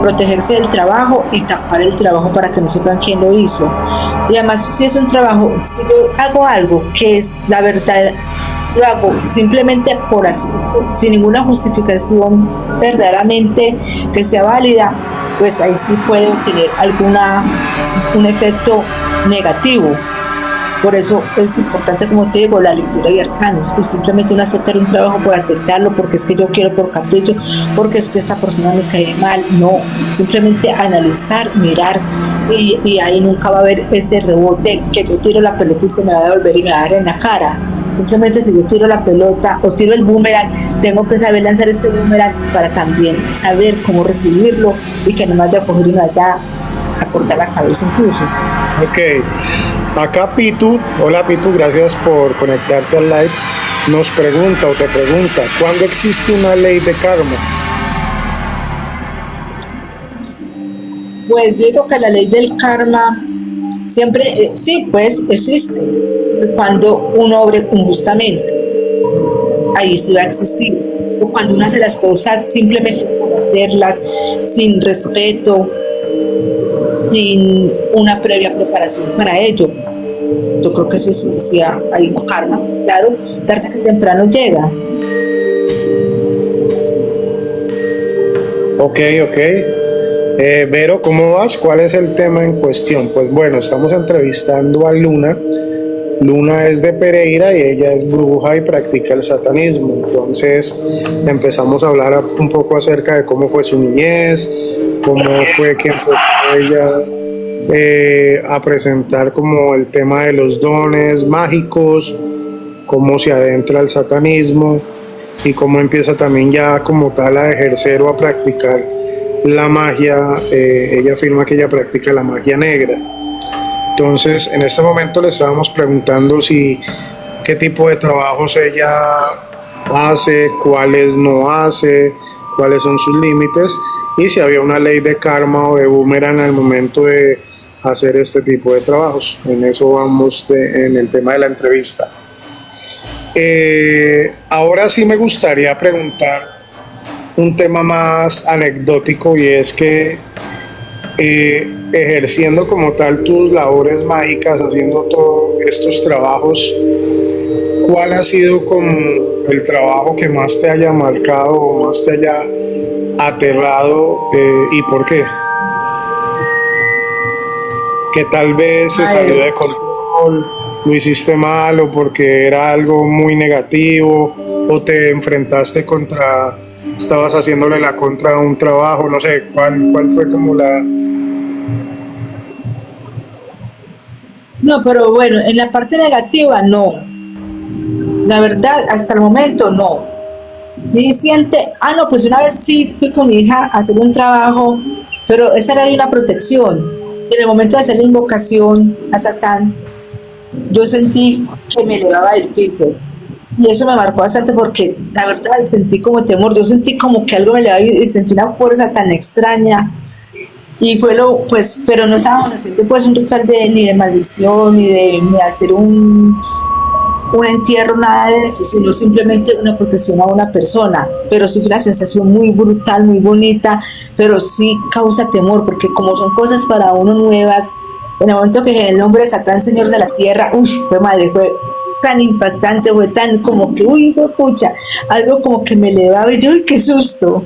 protegerse del trabajo y tapar el trabajo para que no sepan quién lo hizo. Y además, si es un trabajo, si yo hago algo que es la verdad, lo hago simplemente por así, sin ninguna justificación verdaderamente que sea válida, pues ahí sí puede tener un efecto negativo. Por eso es importante, como te digo, la lectura y arcanos, y simplemente no aceptar un trabajo por aceptarlo, porque es que yo quiero por capricho, porque es que esta persona me cae mal. No, simplemente analizar, mirar, y ahí nunca va a haber ese rebote que yo tiro la pelota y se me va a devolver y me va a dar en la cara. Simplemente si yo tiro la pelota o tiro el boomerang, tengo que saber lanzar ese boomerang para también saber cómo recibirlo y que no me vaya a coger y me vaya a cortar la cabeza incluso. Ok, acá Pitu, hola Pitu, gracias por conectarte al live, nos pregunta o te pregunta, ¿cuándo existe una ley de karma? Pues yo digo que la ley del karma siempre, sí, pues existe. Cuando uno obre injustamente, ahí sí va a existir. O cuando uno hace las cosas simplemente por hacerlas, sin respeto, sin una previa preparación para ello. Yo creo que eso sí hay un karma, claro, tarde que temprano llega. Ok. Vero, ¿cómo vas? ¿Cuál es el tema en cuestión? Pues bueno, estamos entrevistando a Luna. Luna es de Pereira y ella es bruja y practica el satanismo. Entonces empezamos a hablar un poco acerca de cómo fue su niñez, cómo fue que empezó ella a presentar como el tema de los dones mágicos, cómo se adentra al satanismo y cómo empieza también ya como tal a ejercer o a practicar la magia. Ella afirma que ella practica la magia negra. Entonces, en este momento le estábamos preguntando qué tipo de trabajos ella hace, cuáles no hace, cuáles son sus límites y si había una ley de karma o de boomerang al momento de hacer este tipo de trabajos. En eso vamos en el tema de la entrevista. Ahora sí me gustaría preguntar un tema más anecdótico y es que ejerciendo como tal tus labores mágicas, haciendo todos estos trabajos, ¿cuál ha sido como el trabajo que más te haya marcado o más te haya aterrado y por qué? Que tal vez se salió de control, lo hiciste mal o porque era algo muy negativo o te enfrentaste estabas haciéndole la contra a un trabajo, no sé, ¿cuál fue como la... No, pero bueno, en la parte negativa no. La verdad, hasta el momento no. Sí siente, no, pues una vez sí fui con mi hija a hacer un trabajo, pero esa era de una protección. Y en el momento de hacer la invocación a Satán, yo sentí que me elevaba del piso. Y eso me marcó bastante porque la verdad sentí como temor, yo sentí como que algo me elevaba y sentí una fuerza tan extraña. Y fue pues, pero no estábamos haciendo pues un ritual ni de maldición, ni de hacer un entierro, nada de eso, sino simplemente una protección a una persona. Pero sí fue una sensación muy brutal, muy bonita, pero sí causa temor, porque como son cosas para uno nuevas, en el momento que el nombre de Satán, Señor de la Tierra, uy, fue madre, fue tan impactante, fue tan como que, uy, fue pucha, algo como que me elevaba y yo, uy, qué susto.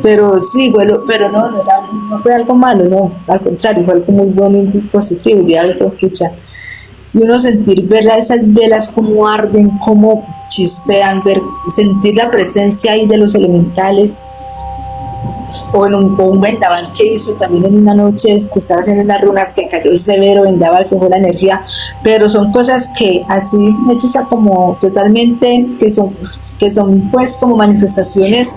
Pero sí, bueno, pero no fue algo malo, no, al contrario, fue algo muy bueno y muy positivo, y algo pucha, y uno sentir ver esas velas como arden, como chispean, sentir la presencia ahí de los elementales, o en o un vendaval que hizo también en una noche que estaba haciendo unas runas que cayó severo, vendaval, se fue la energía, pero son cosas que así hechas como totalmente, que son pues como manifestaciones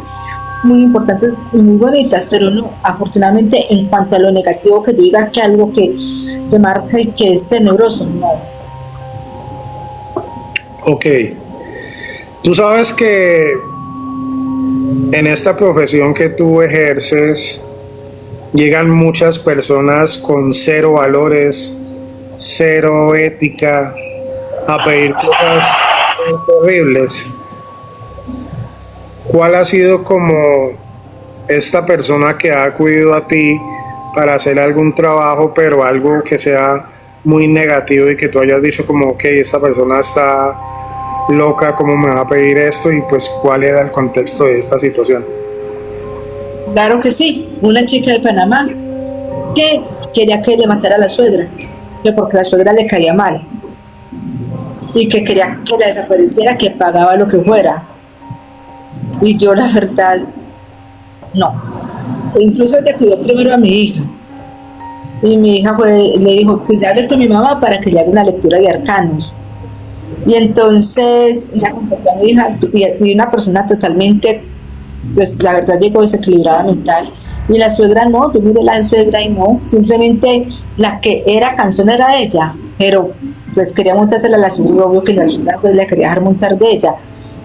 muy importantes y muy bonitas, pero no, afortunadamente en cuanto a lo negativo que yo diga que algo que marca y que es tenebroso, no. Ok, tú sabes que en esta profesión que tú ejerces llegan muchas personas con cero valores, cero ética, a pedir cosas terribles. ¿Cuál ha sido como esta persona que ha acudido a ti para hacer algún trabajo, pero algo que sea muy negativo y que tú hayas dicho como, ok, esta persona está loca, ¿cómo me va a pedir esto? Y pues, ¿cuál era el contexto de esta situación? Claro que sí, una chica de Panamá que quería que le matara a la suegra, que porque la suegra le caía mal y que quería que la desapareciera, que pagaba lo que fuera. Y yo la verdad, no. E incluso le cuidó primero a mi hija. Y mi hija le dijo, pues ya hablé con mi mamá para que le haga una lectura de arcanos. Y entonces ella contactó a mi hija y una persona totalmente, pues la verdad llegó desequilibrada mental. Y la suegra no, yo miré la suegra y no, simplemente la que era cansona era ella, pero pues quería montársela a la suegra, obvio que la suegra pues le quería dejar montar de ella.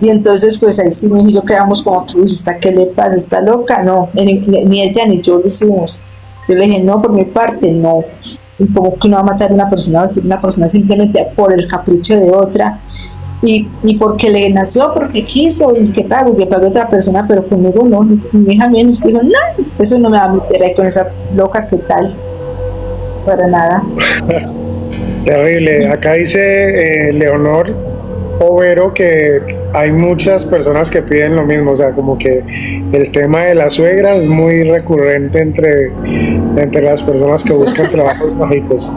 Y entonces pues ahí sí mi hijo y yo quedamos como que, uy, ¿está qué le pasa? ¿Está loca? No, ni ella ni yo lo hicimos. Yo le dije, no, por mi parte, no. Y como que no va a matar a una persona simplemente por el capricho de otra y porque le nació, porque quiso y que pague otra persona, pero conmigo no, mi hija menos dijo, no, eso no me va a meter ahí con esa loca, ¿qué tal? Para nada. Terrible. Acá dice Leonor Overo que hay muchas personas que piden lo mismo, o sea, como que el tema de la suegra es muy recurrente entre las personas que buscan trabajos mágicos.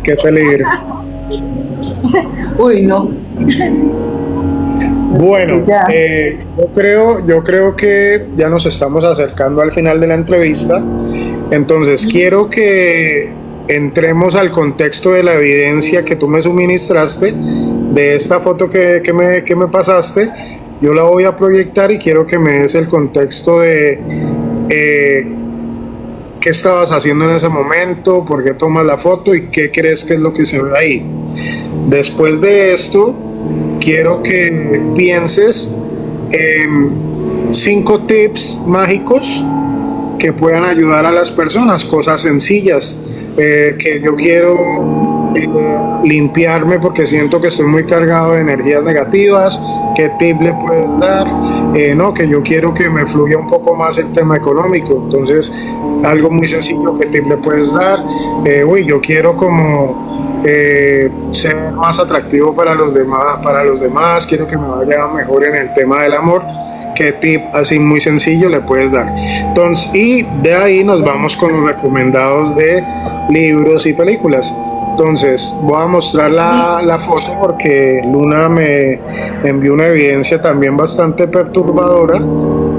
Qué peligro. Uy, no. Bueno, yo creo que ya nos estamos acercando al final de la entrevista, entonces quiero que entremos al contexto de la evidencia que tú me suministraste, de esta foto que me pasaste. Yo la voy a proyectar y quiero que me des el contexto de qué estabas haciendo en ese momento, por qué tomas la foto y qué crees que es lo que se ve ahí. Después de esto, quiero que pienses en 5 tips mágicos que puedan ayudar a las personas, cosas sencillas, que yo quiero limpiarme porque siento que estoy muy cargado de energías negativas. ¿Qué tip le puedes dar? No, que yo quiero que me fluya un poco más el tema económico, entonces algo muy sencillo, ¿qué tip le puedes dar? Yo quiero como ser más atractivo para los demás, quiero que me vaya mejor en el tema del amor. ¿Qué tip así muy sencillo le puedes dar? Entonces, y de ahí nos vamos con los recomendados de libros y películas. Entonces, voy a mostrar la foto porque Luna me envió una evidencia también bastante perturbadora.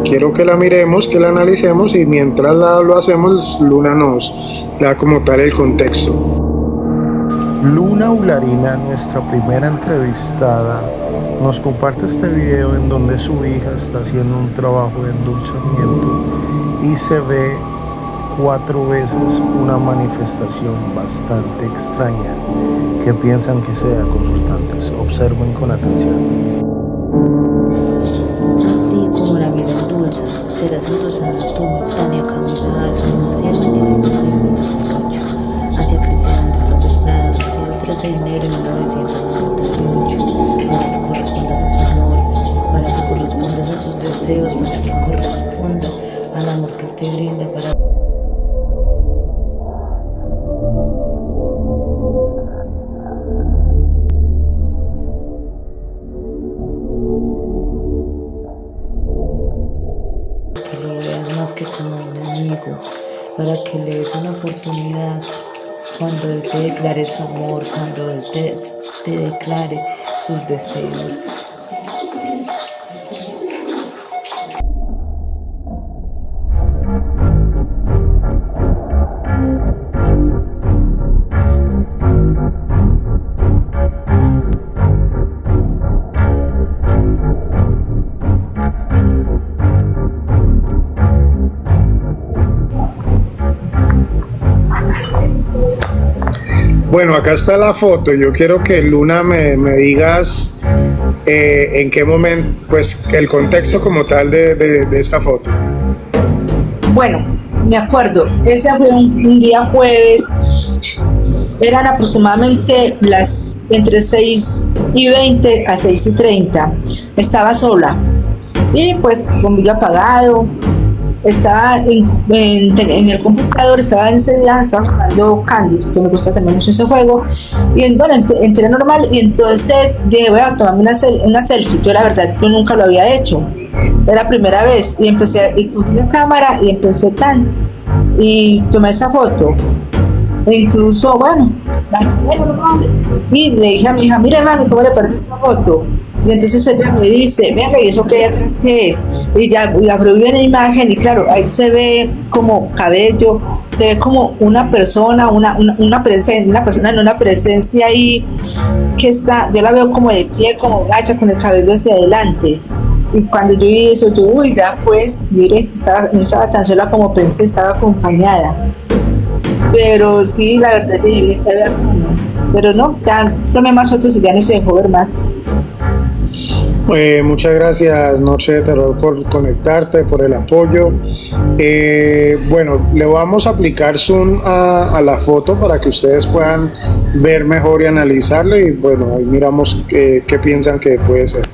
Quiero que la miremos, que la analicemos y mientras lo hacemos, Luna nos da como tal el contexto. Luna Ularina, nuestra primera entrevistada, nos comparte este video en donde su hija está haciendo un trabajo de endulzamiento y se ve 4 veces una manifestación bastante extraña. ¿Qué piensan que sea, consultantes? Observen con atención. Así como la miel endulza, serás endulzada tú, Tania Camila Álvarez, nacida el 26 de abril del 2008, hacia Cristian Andrés López Prado, nacido el 13 de enero de 1998, para que correspondas a su amor, para que correspondas a sus deseos, para que correspondas al amor que él te brinda, para que lo veas más que como un amigo, para que le des una oportunidad cuando él te declare su amor, cuando él te declare sus deseos. Bueno, acá está la foto. Yo quiero que Luna me digas en qué momento, pues el contexto como tal de esta foto. Bueno, me acuerdo, ese fue un día jueves, eran aproximadamente las entre 6:20 a 6:30. Estaba sola y pues con vidrio apagado. Estaba en el computador, estaba jugando Candy, que me gusta también mucho ese juego. Y bueno, entré normal y entonces dije, voy a tomarme una selfie. Yo la verdad, yo nunca lo había hecho. Era la primera vez y cogí la cámara y empecé y tomé esa foto. E incluso, bueno, y le dije a mi hija, mira mami, ¿cómo le parece esta foto? Y entonces ella me dice, venga, ¿y eso qué hay atrás qué es? Y abrió bien la imagen y claro, ahí se ve como cabello, se ve como una persona, una persona en una presencia ahí que está, yo la veo como de pie, como gacha, con el cabello hacia adelante. Y cuando yo vi eso, yo, uy, ya pues, mire, no estaba tan sola como pensé, estaba acompañada. Pero sí, la verdad, pero no, ya tomé más fotos y ya no se dejó ver más. Muchas gracias, Noche de Terror, por conectarte, por el apoyo. Bueno, le vamos a aplicar zoom a la foto para que ustedes puedan ver mejor y analizarla. Y bueno, ahí miramos qué piensan que puede ser.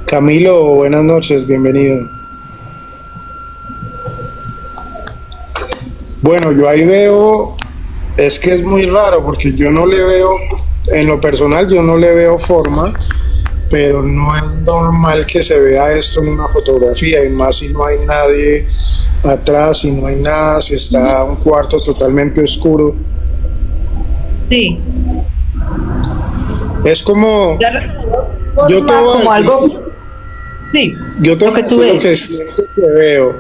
Camilo, buenas noches, bienvenido. Bueno, yo ahí veo, es que es muy raro porque yo no le veo, en lo personal yo no le veo forma, pero no es normal que se vea esto en una fotografía, y más si no hay nadie atrás, si no hay nada, si está un cuarto totalmente oscuro. Sí. Es como, yo te voy como a decir, algo. Sí, yo te lo que tú voy a ves. decir lo que siento que veo.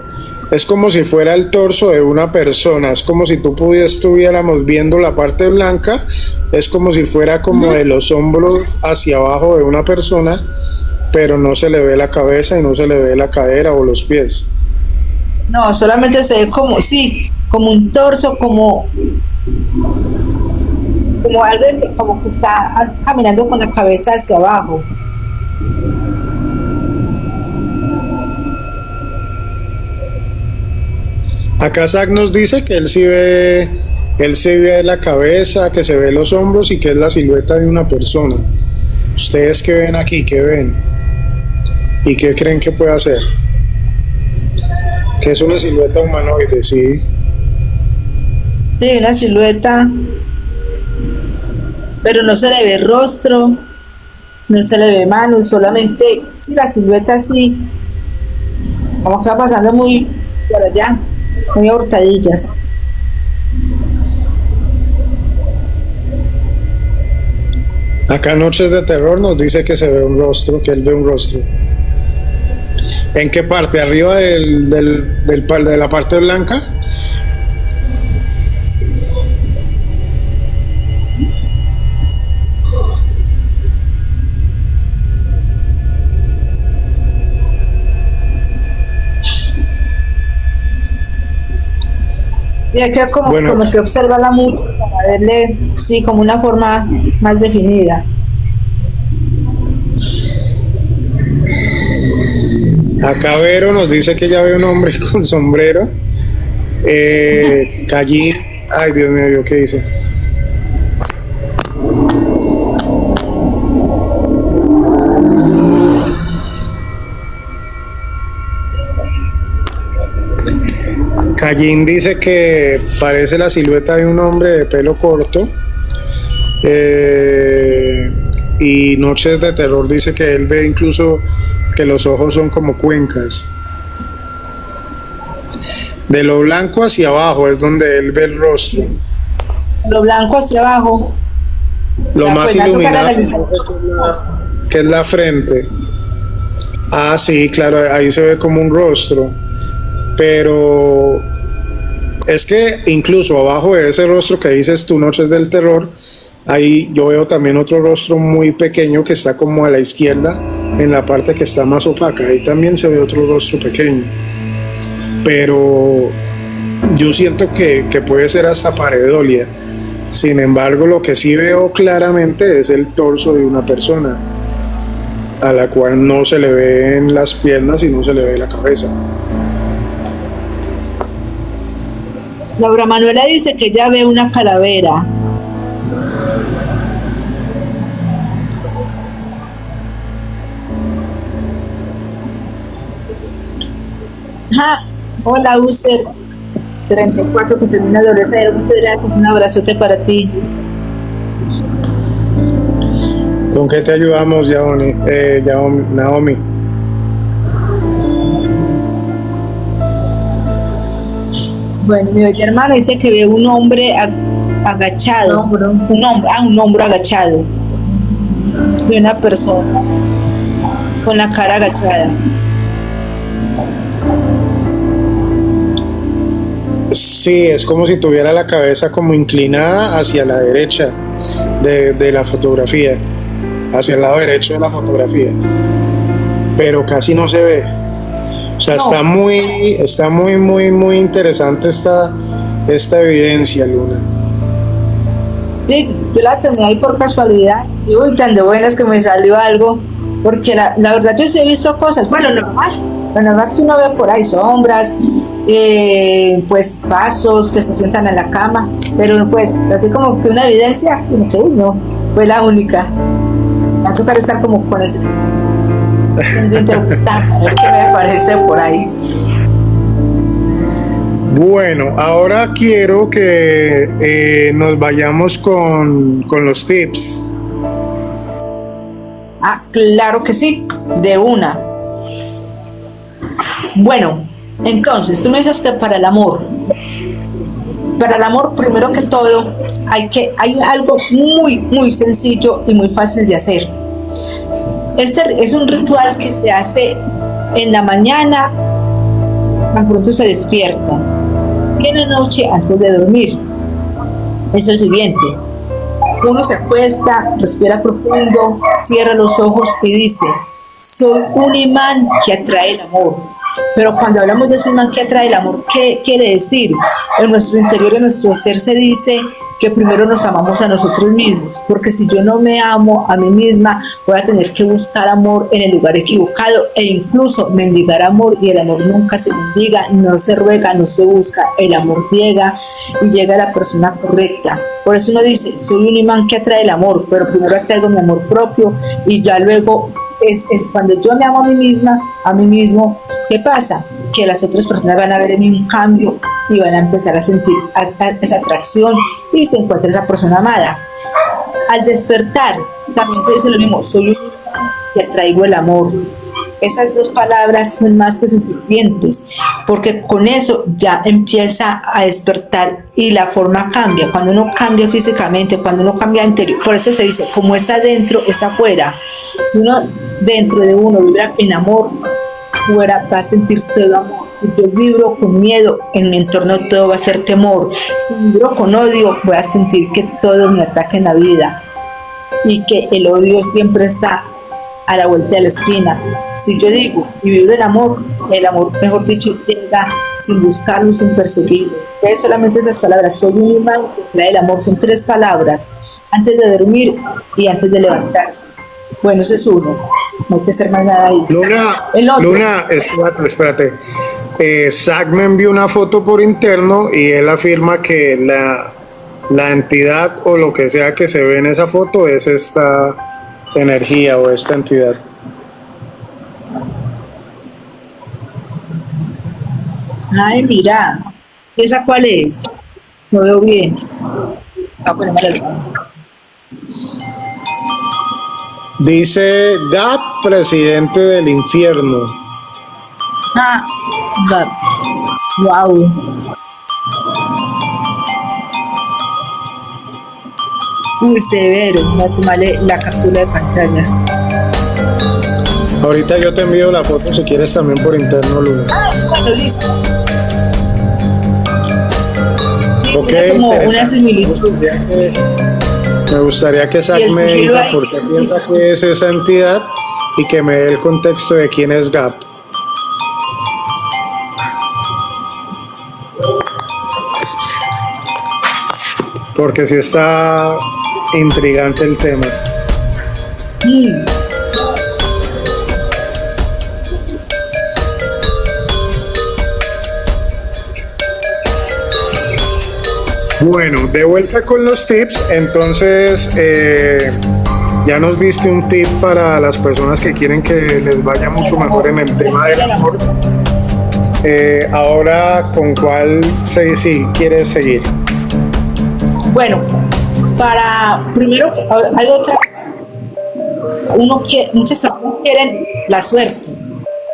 Es como si fuera el torso de una persona, es como si estuviéramos viendo la parte blanca, es como si fuera como de los hombros hacia abajo de una persona, pero no se le ve la cabeza y no se le ve la cadera o los pies. No, solamente se ve como, sí, como un torso, como alguien como que está caminando con la cabeza hacia abajo. Acá Zach nos dice que él sí ve la cabeza, que se ve los hombros y que es la silueta de una persona. ¿Ustedes qué ven aquí? ¿Qué ven? ¿Y qué creen que puede hacer? Que es una silueta humanoide, sí. Sí, una silueta, pero no se le ve rostro, no se le ve mano, solamente, sí, la silueta así, como que va pasando muy por allá, muy a hurtadillas. Acá Noches de Terror nos dice que se ve un rostro, que él ve un rostro. ¿En qué parte? ¿Arriba de la parte blanca? Y hay que Bueno, como que observarla mucho para verle, sí, como una forma más definida. acá Vero nos dice que ya ve un hombre con sombrero. Callín, ay Dios mío, ¿qué dice? Callín dice que parece la silueta de un hombre de pelo corto. Y Noches de Terror dice que él ve incluso que los ojos son como cuencas. De lo blanco hacia abajo es donde él ve el rostro. Lo blanco hacia abajo. Lo Ya, más pues, me ha tocado iluminado analizar. que es la frente. Ah, sí, claro, ahí se ve como un rostro. Pero es que incluso abajo de ese rostro que dices tú, Noches del Terror, ahí yo veo también otro rostro muy pequeño que está como a la izquierda, en la parte que está más opaca. Ahí también se ve otro rostro pequeño. Pero yo siento que puede ser hasta pareidolia. Sin embargo, lo que sí veo claramente es el torso de una persona, a la cual no se le ven las piernas y no se le ve la cabeza. Laura Manuela dice que ella ve una calavera. Ajá. Hola, User 34 que termina de obedecer. Muchas gracias, un abrazote para ti. ¿Con qué te ayudamos, Naomi? Bueno, mi bella hermana dice que ve un hombre agachado, un hombro agachado de una persona con la cara agachada. Sí, es como si tuviera la cabeza como inclinada hacia la derecha de la fotografía, hacia el lado derecho de la fotografía, pero casi no se ve. O sea, No. está muy interesante esta evidencia, Luna. Sí, yo la tenía ahí por casualidad y uy, tan de buenas que me salió algo, porque la verdad yo sí he visto cosas, bueno, lo normal es que uno ve por ahí sombras, pues pasos que se sientan en la cama, pero pues así como que una evidencia, como que uy, no, fue la única. Va a tocar estar como con el pendiente, a ver qué me aparece por ahí. Bueno, ahora quiero que nos vayamos con los tips. Ah, claro que sí, de una. Bueno, entonces tú me dices que para el amor primero que todo hay algo muy sencillo y muy fácil de hacer. Este es un ritual que se hace en la mañana, tan pronto se despierta, y en la noche antes de dormir. Es el siguiente: uno se acuesta, respira profundo, cierra los ojos y dice: soy un imán que atrae el amor. Pero cuando hablamos de ese imán que atrae el amor, ¿qué quiere decir? En nuestro interior, en nuestro ser, se dice que primero nos amamos a nosotros mismos, porque si yo no me amo a mí misma, voy a tener que buscar amor en el lugar equivocado e incluso mendigar amor, y el amor nunca se mendiga, no se ruega, no se busca, el amor llega y llega a la persona correcta. Por eso uno dice: soy un imán que atrae el amor, pero primero atraigo mi amor propio y ya luego es cuando yo me amo a mí misma, a mí mismo, ¿qué pasa? Que las otras personas van a ver en mí un cambio y van a empezar a sentir esa atracción y se encuentra esa persona amada. Al despertar, también se dice lo mismo: soy un que atraigo el amor. Esas dos palabras son más que suficientes, porque con eso ya empieza a despertar y la forma cambia. Cuando uno cambia físicamente, cuando uno cambia interior, por eso se dice, como es adentro, es afuera. Si uno dentro de uno vibra en amor, fuera va a sentir todo amor. Si yo vibro con miedo, en mi entorno todo va a ser temor. Si vibro con odio, voy a sentir que todo me ataca en la vida y que el odio siempre está a la vuelta de la esquina. Si yo digo y vibro el amor, mejor dicho, llega sin buscarlo, sin perseguirlo. Es solamente esas palabras, soy un imán que trae el amor, son 3 palabras, antes de dormir y antes de levantarse. Bueno, ese es uno, no hay que hacer más nada ahí. Luna, espérate. Zach me envió una foto por interno y él afirma que la entidad o lo que sea que se ve en esa foto es esta energía o esta entidad. Ay, mira, ¿esa cuál es? No veo bien. Ah, bueno, Dice Gap, presidente del infierno. ah, wow. Uy, severo. Voy a tomarle la captura de pantalla. Ahorita yo te envío la foto si quieres también por interno, Luna. Ah, bueno, listo. Sí, Ok, tiene como una similitud. Me gustaría que Zach me diga por qué piensa que es esa entidad y que me dé el contexto de quién es Gap. Porque sí está intrigante el tema. Bueno, de vuelta con los tips, entonces ya nos diste un tip para las personas que quieren que les vaya mucho mejor en el tema del amor. Ahora, ¿con cuál sí quieres seguir? Bueno, primero hay otra, muchas personas quieren la suerte,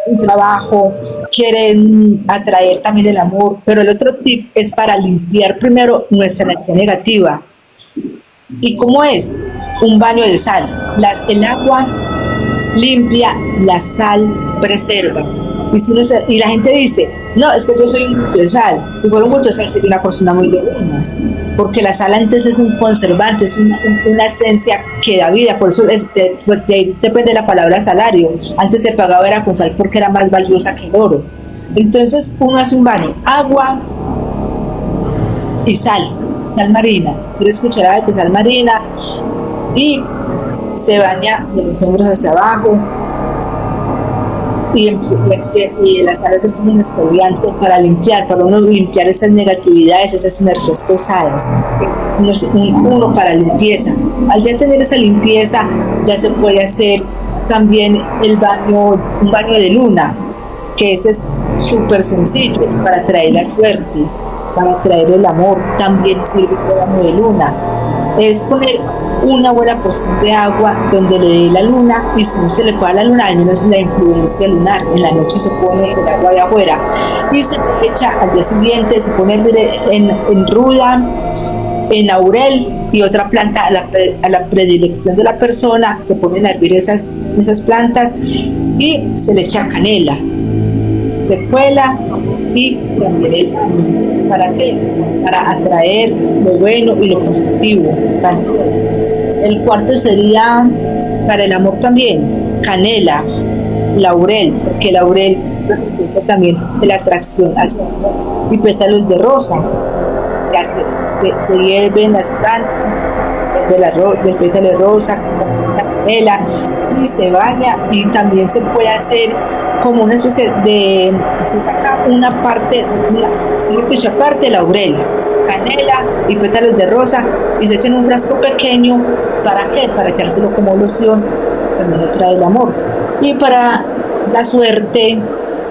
un trabajo, quieren atraer también el amor, pero el otro tip es para limpiar primero nuestra energía negativa. ¿Y cómo es? Un baño de sal. El agua limpia, la sal preserva. Y la gente dice, no, es que yo soy un bulto de sal. Si fuera un bulto de sal sería una persona muy de buenas, porque la sal antes es un conservante, es una esencia que da vida. Por eso depende de la palabra salario. Antes se pagaba era con sal porque era más valiosa que el oro. Entonces uno hace un baño, agua y sal marina, 3 cucharadas de sal marina, y se baña de los hombros hacia abajo. Y la sal es como un exfoliante para uno limpiar esas negatividades, esas energías pesadas. Uno para limpieza. Al ya tener esa limpieza, ya se puede hacer también un baño de luna, que ese es súper sencillo para traer la suerte, para traer el amor. También sirve ese baño de luna. Es poner una buena porción de agua donde le dé la luna, y si no se le puede a la luna, al menos la influencia lunar. En la noche se pone el agua de afuera y se echa al día siguiente, se pone en ruda, en laurel y otra planta a la predilección de la persona. Se ponen a hervir esas plantas y se le echa canela, se cuela y también ¿para qué? Para atraer lo bueno y lo positivo. El cuarto sería para el amor también, canela, laurel, porque el laurel representa también la atracción hacia el amor, y pétalos de rosa. Ya se hierven las plantas del pétalo de rosa con la canela y se baña, y también se puede hacer como una especie de, se saca una parte de laurel, canela y pétalos de rosa, y se echa en un frasco pequeño. ¿Para qué? Para echárselo como loción, también trae el amor. Y para la suerte,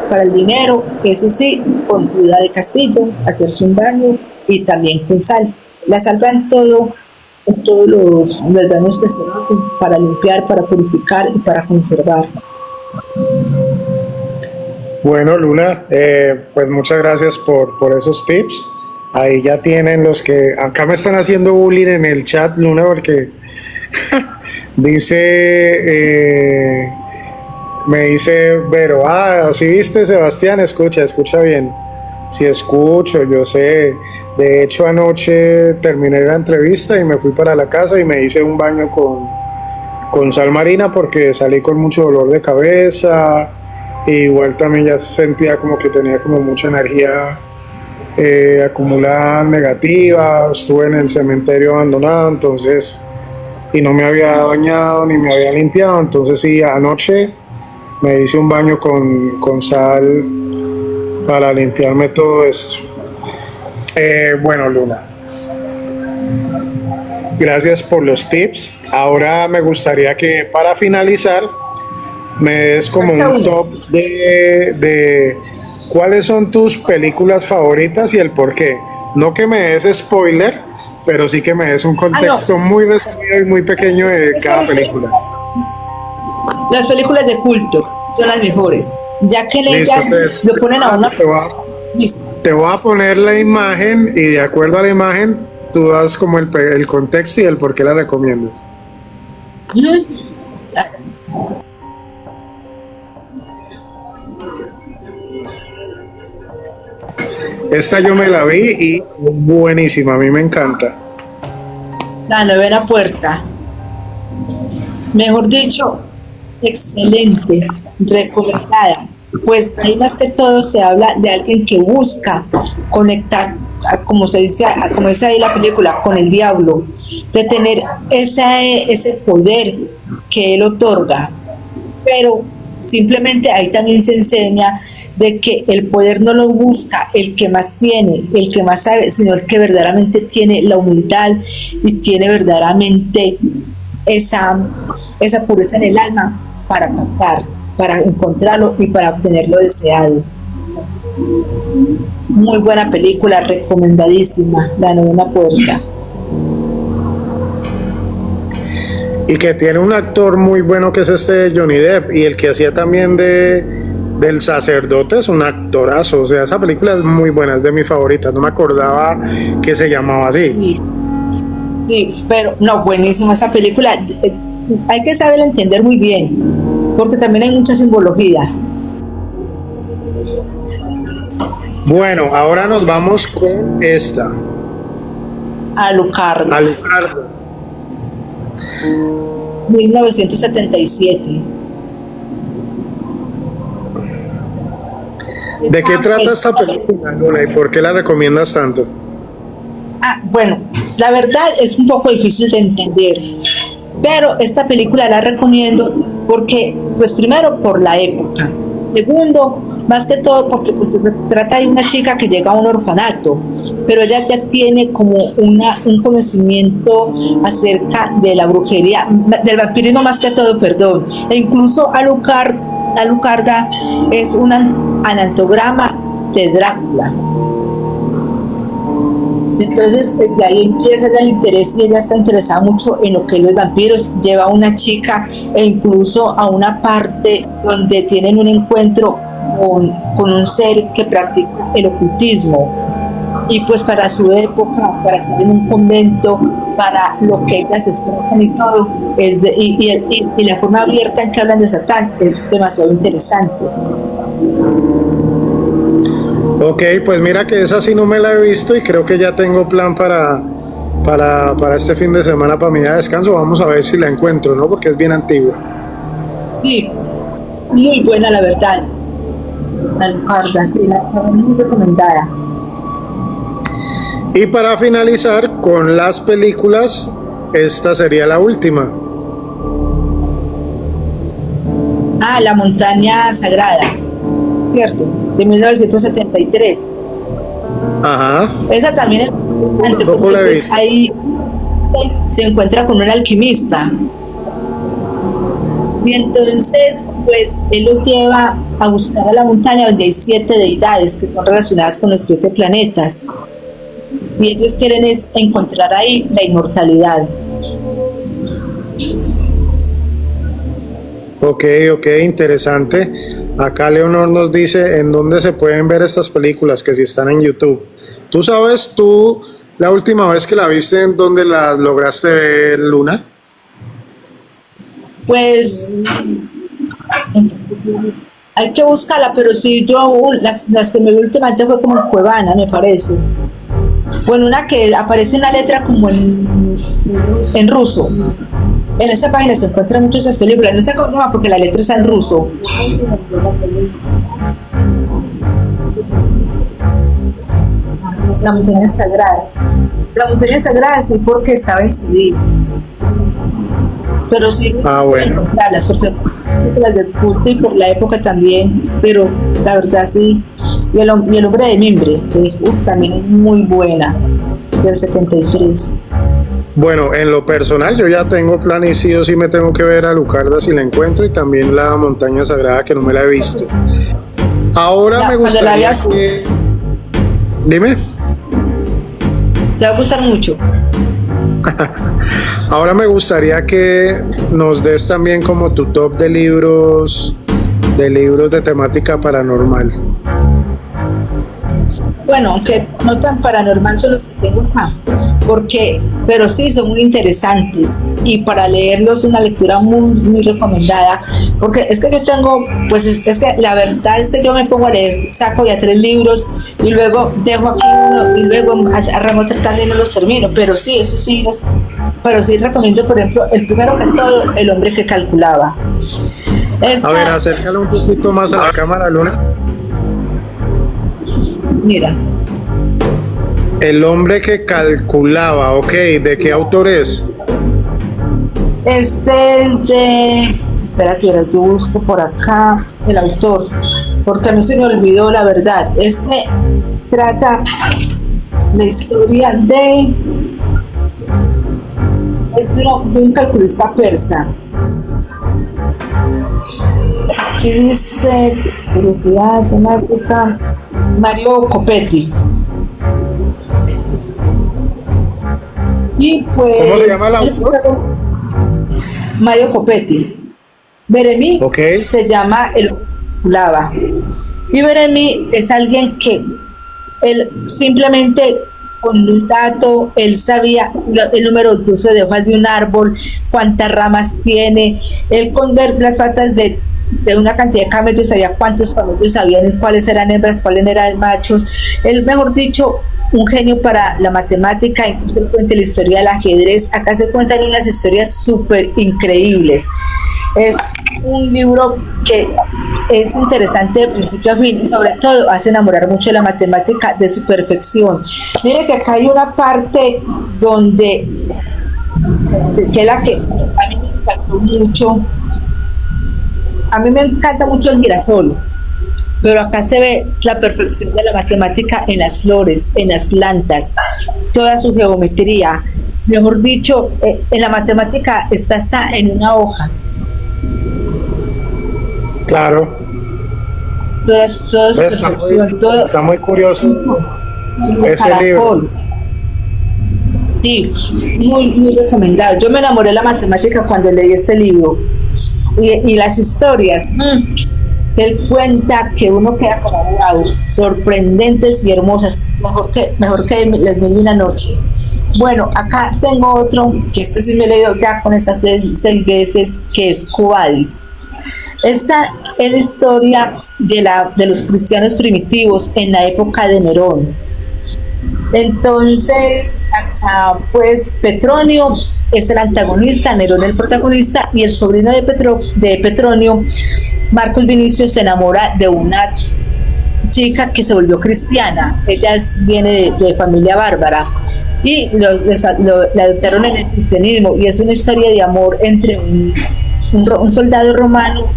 para el dinero, eso sí, con ruda de castillo, hacerse un baño, y también con sal. La sal va en todos los baños que se hacen, para limpiar, para purificar y para conservar. Bueno, Luna, pues muchas gracias por esos tips. Ahí ya tienen los que acá me están haciendo bullying en el chat, Luna, porque dice, me dice Vero, ¿sí viste, Sebastián? Escucha bien. Sí escucho, yo sé. De hecho, anoche terminé la entrevista y me fui para la casa y me hice un baño con sal marina porque salí con mucho dolor de cabeza. E igual también ya sentía como que tenía como mucha energía acumulada negativa. Estuve en el cementerio abandonado, entonces, y no me había bañado ni me había limpiado. Entonces, sí, anoche me hice un baño con sal para limpiarme todo esto. Bueno, Luna, gracias por los tips. Ahora me gustaría que para finalizar me des como un top de cuáles son tus películas favoritas y el por qué. No que me des spoiler, pero sí que me des un contexto muy resumido y muy pequeño de cada película. Las películas de culto son las mejores, ya que en ellas pues, lo ponen a una... Te voy a poner la imagen y de acuerdo a la imagen tú das como el contexto y el por qué la recomiendas. Esta yo me la vi y es buenísima, a mí me encanta. La novena puerta, mejor dicho, excelente, recomendada. Pues ahí más que todo se habla de alguien que busca conectar, como se dice, como dice ahí la película, con el diablo, de tener ese poder que él otorga, pero simplemente ahí también se enseña de que el poder no lo busca el que más tiene, el que más sabe, sino el que verdaderamente tiene la humildad y tiene verdaderamente esa pureza en el alma para captar, para encontrarlo y para obtener lo deseado. Muy buena película, recomendadísima, La novena puerta. Y que tiene un actor muy bueno que es Johnny Depp, y el que hacía también del sacerdote es un actorazo. O sea, esa película es muy buena, es de mis favoritas. No me acordaba que se llamaba así. Sí, pero no, buenísima esa película. Hay que saber entender muy bien, porque también hay mucha simbología. Bueno, ahora nos vamos con esta. Alucard. Alucard. 1977. ¿De qué trata esta película, Luna, y por qué la recomiendas tanto? Bueno, la verdad es un poco difícil de entender, pero esta película la recomiendo porque, pues primero por la época, segundo, más que todo porque pues, se trata de una chica que llega a un orfanato, pero ella ya tiene como un conocimiento acerca de la brujería, del vampirismo más que todo, perdón, e incluso Alucarda es un anantograma de Drácula. Entonces, de ahí empieza el interés y ella está interesada mucho en lo que es los vampiros. Lleva a una chica e incluso a una parte donde tienen un encuentro con un ser que practica el ocultismo. Y pues para su época, para estar en un convento, para lo que ellas escogen y todo, y la forma abierta en que hablan de Satán es demasiado interesante. Ok, pues mira que esa sí no me la he visto y creo que ya tengo plan para este fin de semana, para mi día de descanso. Vamos a ver si la encuentro, ¿no? Porque es bien antigua. Sí, muy buena la verdad. La Alucarda, sí, la muy recomendada. Y para finalizar con las películas, esta sería la última. La montaña sagrada, ¿cierto? De 1973. Ajá. Esa también es importante porque pues, ahí se encuentra con un alquimista. Y entonces, pues, él lo lleva a buscar a la montaña donde hay 7 deidades que son relacionadas con los 7 planetas. Y ellos quieren es encontrar ahí la inmortalidad. Ok, interesante. Acá Leonor nos dice en dónde se pueden ver estas películas, que si están en YouTube. ¿Tú sabes, la última vez que la viste, en dónde la lograste ver, Luna? Pues hay que buscarla, pero sí, las que me vi últimamente fue como en Cuevana, me parece. Bueno, una que aparece una letra como en ruso. En esa página se encuentran muchas esas películas, no sé cómo se llama porque la letra está en ruso. La montaña sagrada. La montaña sagrada sí, porque estaba en CD. Pero sí, Bueno. comprarlas porque las de culto y por la época también, pero la verdad sí. Y el hombre de mimbre, que también es muy buena, del 73. Bueno, en lo personal yo ya tengo plan y sí o sí me tengo que ver a Lucarda si la encuentro, y también la montaña sagrada, que no me la he visto. Ahora Ya, me cuando la gustaría veas, que... Dime. te va a gustar mucho. Ahora me gustaría que nos des también como tu top de libros de temática paranormal. Bueno, aunque no tan paranormal son los que tengo acá, pero sí son muy interesantes y para leerlos una lectura muy, muy recomendada, porque es que yo tengo, pues es que la verdad es que yo me pongo a leer, saco ya 3 libros y luego dejo aquí uno y luego arranco tratando y no los termino, pero sí, eso sí, pero sí recomiendo, por ejemplo, el primero que todo, El hombre que calculaba. A ver, acércalo un poquito más a la cámara, Luna. Mira, El hombre que calculaba, ok, ¿de qué autor es? este es espera que ahora yo busco por acá el autor, porque a mí se me olvidó la verdad. Este trata la historia de un calculista persa. Aquí dice, curiosidad temática, Mario Copetti. Y pues, ¿Cómo se llama el autor? Mario Copetti. Beremí Ok. se llama el Lava. Y Beremí es alguien que él simplemente con un dato, él sabía el número incluso de hojas de un árbol, cuántas ramas tiene, él con ver las patas de una cantidad de camellos sabía cuántos camellos habían, cuáles eran hembras, cuáles eran machos. Él, mejor dicho, un genio para la matemática, incluso cuenta la historia del ajedrez. Acá se cuentan unas historias súper increíbles. Es un libro que es interesante de principio a fin y sobre todo hace enamorar mucho de la matemática, de su perfección. Mire que acá hay una parte donde, que es la que a mí me encantó mucho. A mí me encanta mucho el girasol, pero acá se ve la perfección de la matemática en las flores, en las plantas, toda su geometría. Mejor dicho, en la matemática está hasta en una hoja. Claro. Toda su perfección, todo. Está muy curioso ese Caracol. libro. Sí, muy, muy recomendado. Yo me enamoré de la matemática cuando leí este libro. Y las historias que él cuenta, que uno queda como wow, sorprendentes y hermosas, mejor que Las Mil y una Noche. Bueno, acá tengo otro, que este sí me he leído ya con estas 6 veces, que es Cubadis. Esta es la historia de los cristianos primitivos en la época de Nerón. Entonces, acá pues Petronio es el antagonista, Nerón el protagonista, y el sobrino de Petronio, Marcos Vinicio, se enamora de una chica que se volvió cristiana. Ella viene de familia bárbara y la adoptaron en el cristianismo, y es una historia de amor entre un soldado romano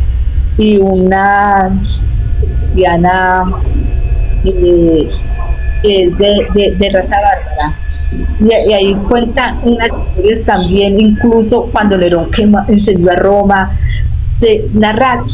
y una cristiana que es de raza bárbara. Y ahí cuentan unas historias también, incluso cuando Nerón incendió a Roma. Se narra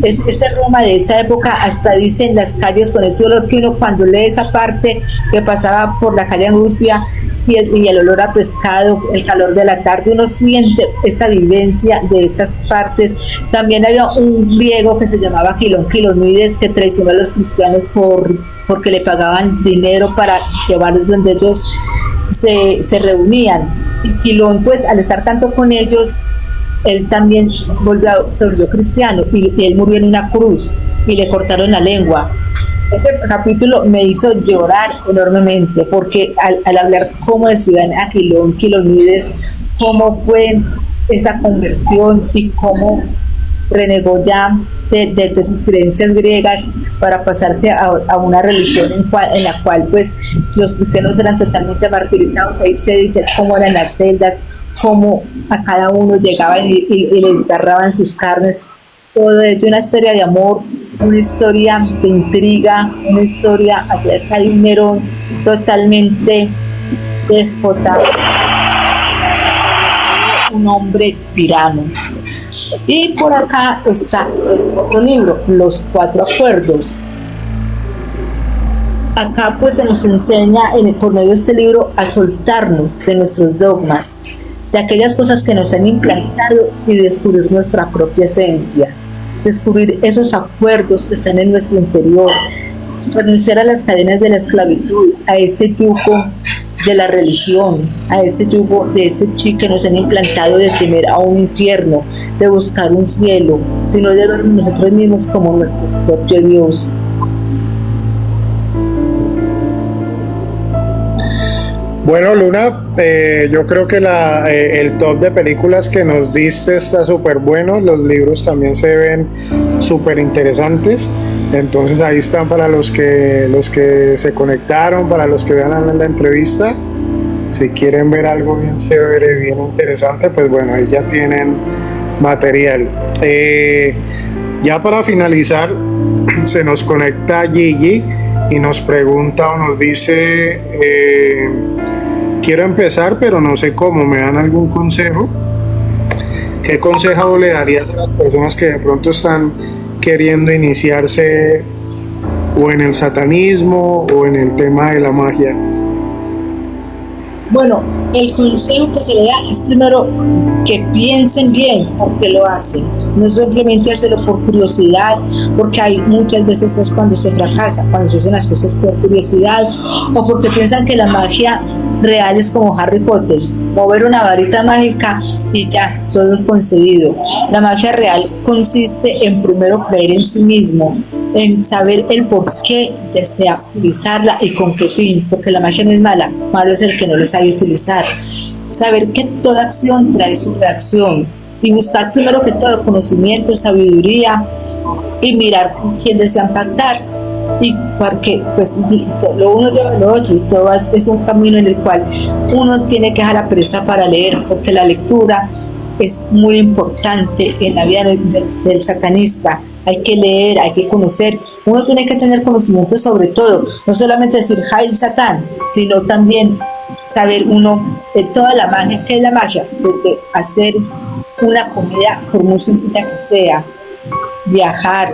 ese Roma de esa época, hasta dicen las calles con ese olor que uno cuando lee esa parte que pasaba por la calle Angustia, y el olor a pescado, el calor de la tarde, uno siente esa vivencia de esas partes. También había un griego que se llamaba Quilón Quilonides, que traicionó a los cristianos porque le pagaban dinero para llevarlos donde ellos se reunían. Y Quilón, pues al estar tanto con ellos, él también se volvió cristiano y él murió en una cruz y le cortaron la lengua. Ese capítulo me hizo llorar enormemente porque al hablar cómo decían a Quilón Quilonides, cómo fue esa conversión y cómo renegó ya de sus creencias griegas para pasarse a una religión en la cual pues los cristianos eran totalmente martirizados. Ahí se dice cómo eran las celdas, cómo a cada uno llegaban y les desgarraban sus carnes. Todo ello una historia de amor, una historia de intriga, una historia acerca de un Nerón totalmente déspota, un hombre tirano. Y por acá está este otro libro, Los Cuatro Acuerdos. Acá pues se nos enseña por medio de este libro a soltarnos de nuestros dogmas, de aquellas cosas que nos han implantado y descubrir nuestra propia esencia, descubrir esos acuerdos que están en nuestro interior, renunciar a las cadenas de la esclavitud, a ese yugo de la religión, a ese yugo de ese chip que nos han implantado de temer a un infierno, de buscar un cielo, sino de vernos nosotros mismos como nuestro propio Dios. Bueno, Luna, yo creo que el top de películas que nos diste está súper bueno, los libros también se ven súper interesantes, entonces ahí están para los que se conectaron, para los que vean la entrevista, si quieren ver algo bien chévere, bien interesante, pues bueno, ahí ya tienen material. Ya para finalizar, se nos conecta Gigi y nos pregunta o nos dice... quiero empezar, pero no sé cómo. ¿Me dan algún consejo? ¿Qué consejo le darías a las personas que de pronto están queriendo iniciarse o en el satanismo o en el tema de la magia? Bueno, el consejo que se le da es primero que piensen bien por qué lo hacen, no simplemente hacerlo por curiosidad, porque hay muchas veces es cuando se fracasa, cuando se hacen las cosas por curiosidad o porque piensan que la magia real es como Harry Potter, mover una varita mágica y ya, todo es concedido. La magia real consiste en primero creer en sí mismo, en saber el por qué desea utilizarla y con qué fin, porque la magia no es mala, malo es el que no le sabe utilizar. Saber que toda acción trae su reacción y buscar primero que todo conocimiento, sabiduría y mirar con quién desean pactar. Y porque pues lo uno lleva lo otro y todo es un camino en el cual uno tiene que dejar la pereza para leer, porque la lectura es muy importante en la vida del satanista. Hay que leer, hay que conocer, uno tiene que tener conocimiento sobre todo, no solamente decir Hail Satán, sino también saber uno de toda la magia. ¿Qué es la magia? Desde hacer una comida, por muy sencilla que sea, viajar,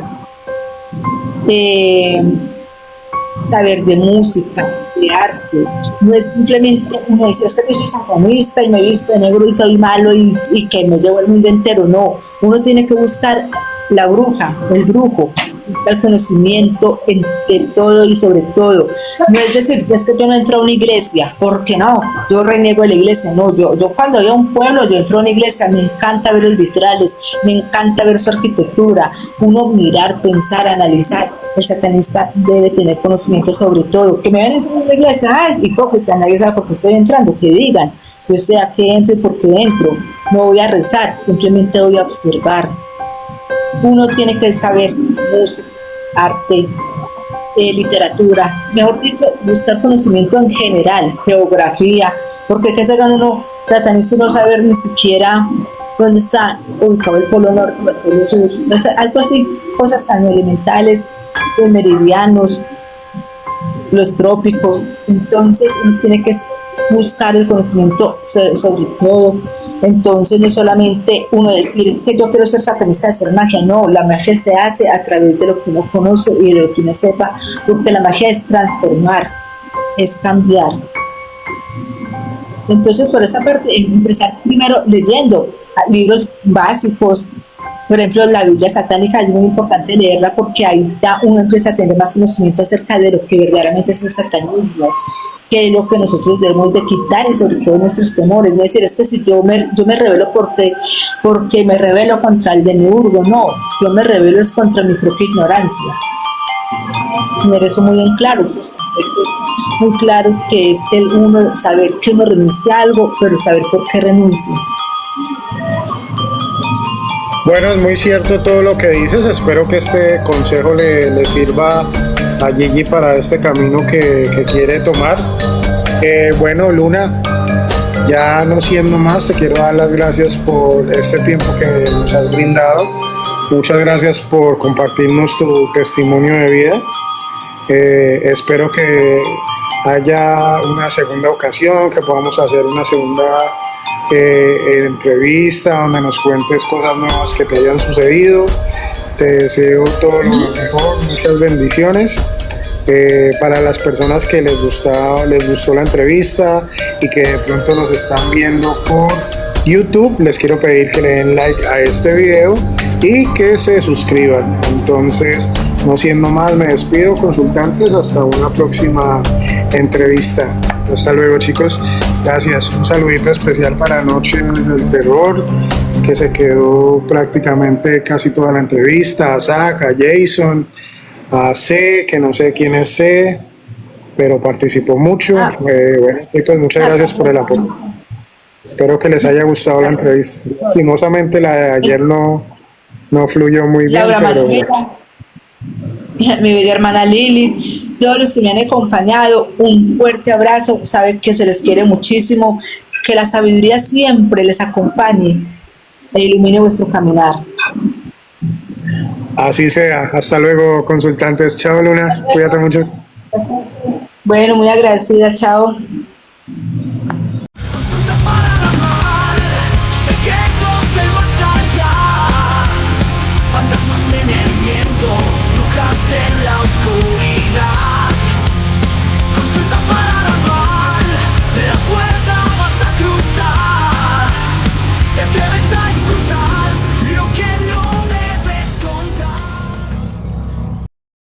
saber de música, de arte. No es simplemente uno dice, es que yo soy satanista y me he visto de negro y soy malo y que me llevo el mundo entero. No, uno tiene que buscar la bruja, el brujo, buscar conocimiento de todo y sobre todo. No es decir, es que yo no entro a una iglesia, porque no, yo reniego de la iglesia. No, yo cuando voy a un pueblo, yo entro a una iglesia, me encanta ver los vitrales, me encanta ver su arquitectura, uno mirar, pensar, analizar. El satanista debe tener conocimiento sobre todo. Que me ven entrar a una iglesia, ay, hipócrita, nadie sabe por qué estoy entrando, que digan, yo sé a qué entro y por qué entro. No voy a rezar, simplemente voy a observar. Uno tiene que saber música, arte, literatura, mejor dicho, buscar conocimiento en general, geografía, porque que se gana uno satanista y no saber ni siquiera dónde está ubicado el polo norte o el polo sur, algo así, cosas tan elementales, los meridianos, los trópicos. Entonces uno tiene que buscar el conocimiento sobre todo. Entonces no solamente uno decir, es que yo quiero ser satanista, hacer magia. No, la magia se hace a través de lo que uno conoce y de lo que uno sepa, porque la magia es transformar, es cambiar. Entonces, por esa parte, empezar primero leyendo libros básicos. Por ejemplo, la Biblia satánica es muy importante leerla porque ahí ya uno empieza a tener más conocimiento acerca de lo que verdaderamente es el satanismo, que es lo que nosotros debemos de quitar y sobre todo nuestros temores. No es decir, es que si yo me rebelo porque me rebelo contra el demiurgo, no, yo me rebelo es contra mi propia ignorancia. Tener eso muy en claro, esos conceptos muy claros, que es que uno saber que uno renuncia a algo, pero saber por qué renuncia. Bueno, es muy cierto todo lo que dices. Espero que este consejo le sirva a Gigi para este camino que quiere tomar. Bueno, Luna, ya no siendo más, te quiero dar las gracias por este tiempo que nos has brindado. Muchas gracias por compartirnos tu testimonio de vida. Espero que haya una segunda ocasión, que podamos hacer una segunda entrevista donde nos cuentes cosas nuevas que te hayan sucedido. Te deseo todo lo mejor, muchas bendiciones. Para las personas que les gustó la entrevista y que de pronto nos están viendo por YouTube, les quiero pedir que le den like a este video y que se suscriban. Entonces, no siendo más, me despido, consultantes, hasta una próxima entrevista. Hasta luego, chicos. Gracias. Un saludito especial para Noche del Terror, que se quedó prácticamente casi toda la entrevista, a Zach, a Jason, a C, que no sé quién es C, pero participó mucho. Bueno, chicos, muchas gracias por el apoyo. Espero que les haya gustado la entrevista. Lastimosamente la de ayer no fluyó muy bien, Laura pero Manuela, mi bella hermana Lili, todos los que me han acompañado, un fuerte abrazo, saben que se les quiere muchísimo, que la sabiduría siempre les acompañe e ilumine vuestro caminar. así sea. Hasta luego, consultantes. Chao, Luna. Cuídate mucho. Bueno, muy agradecida, chao.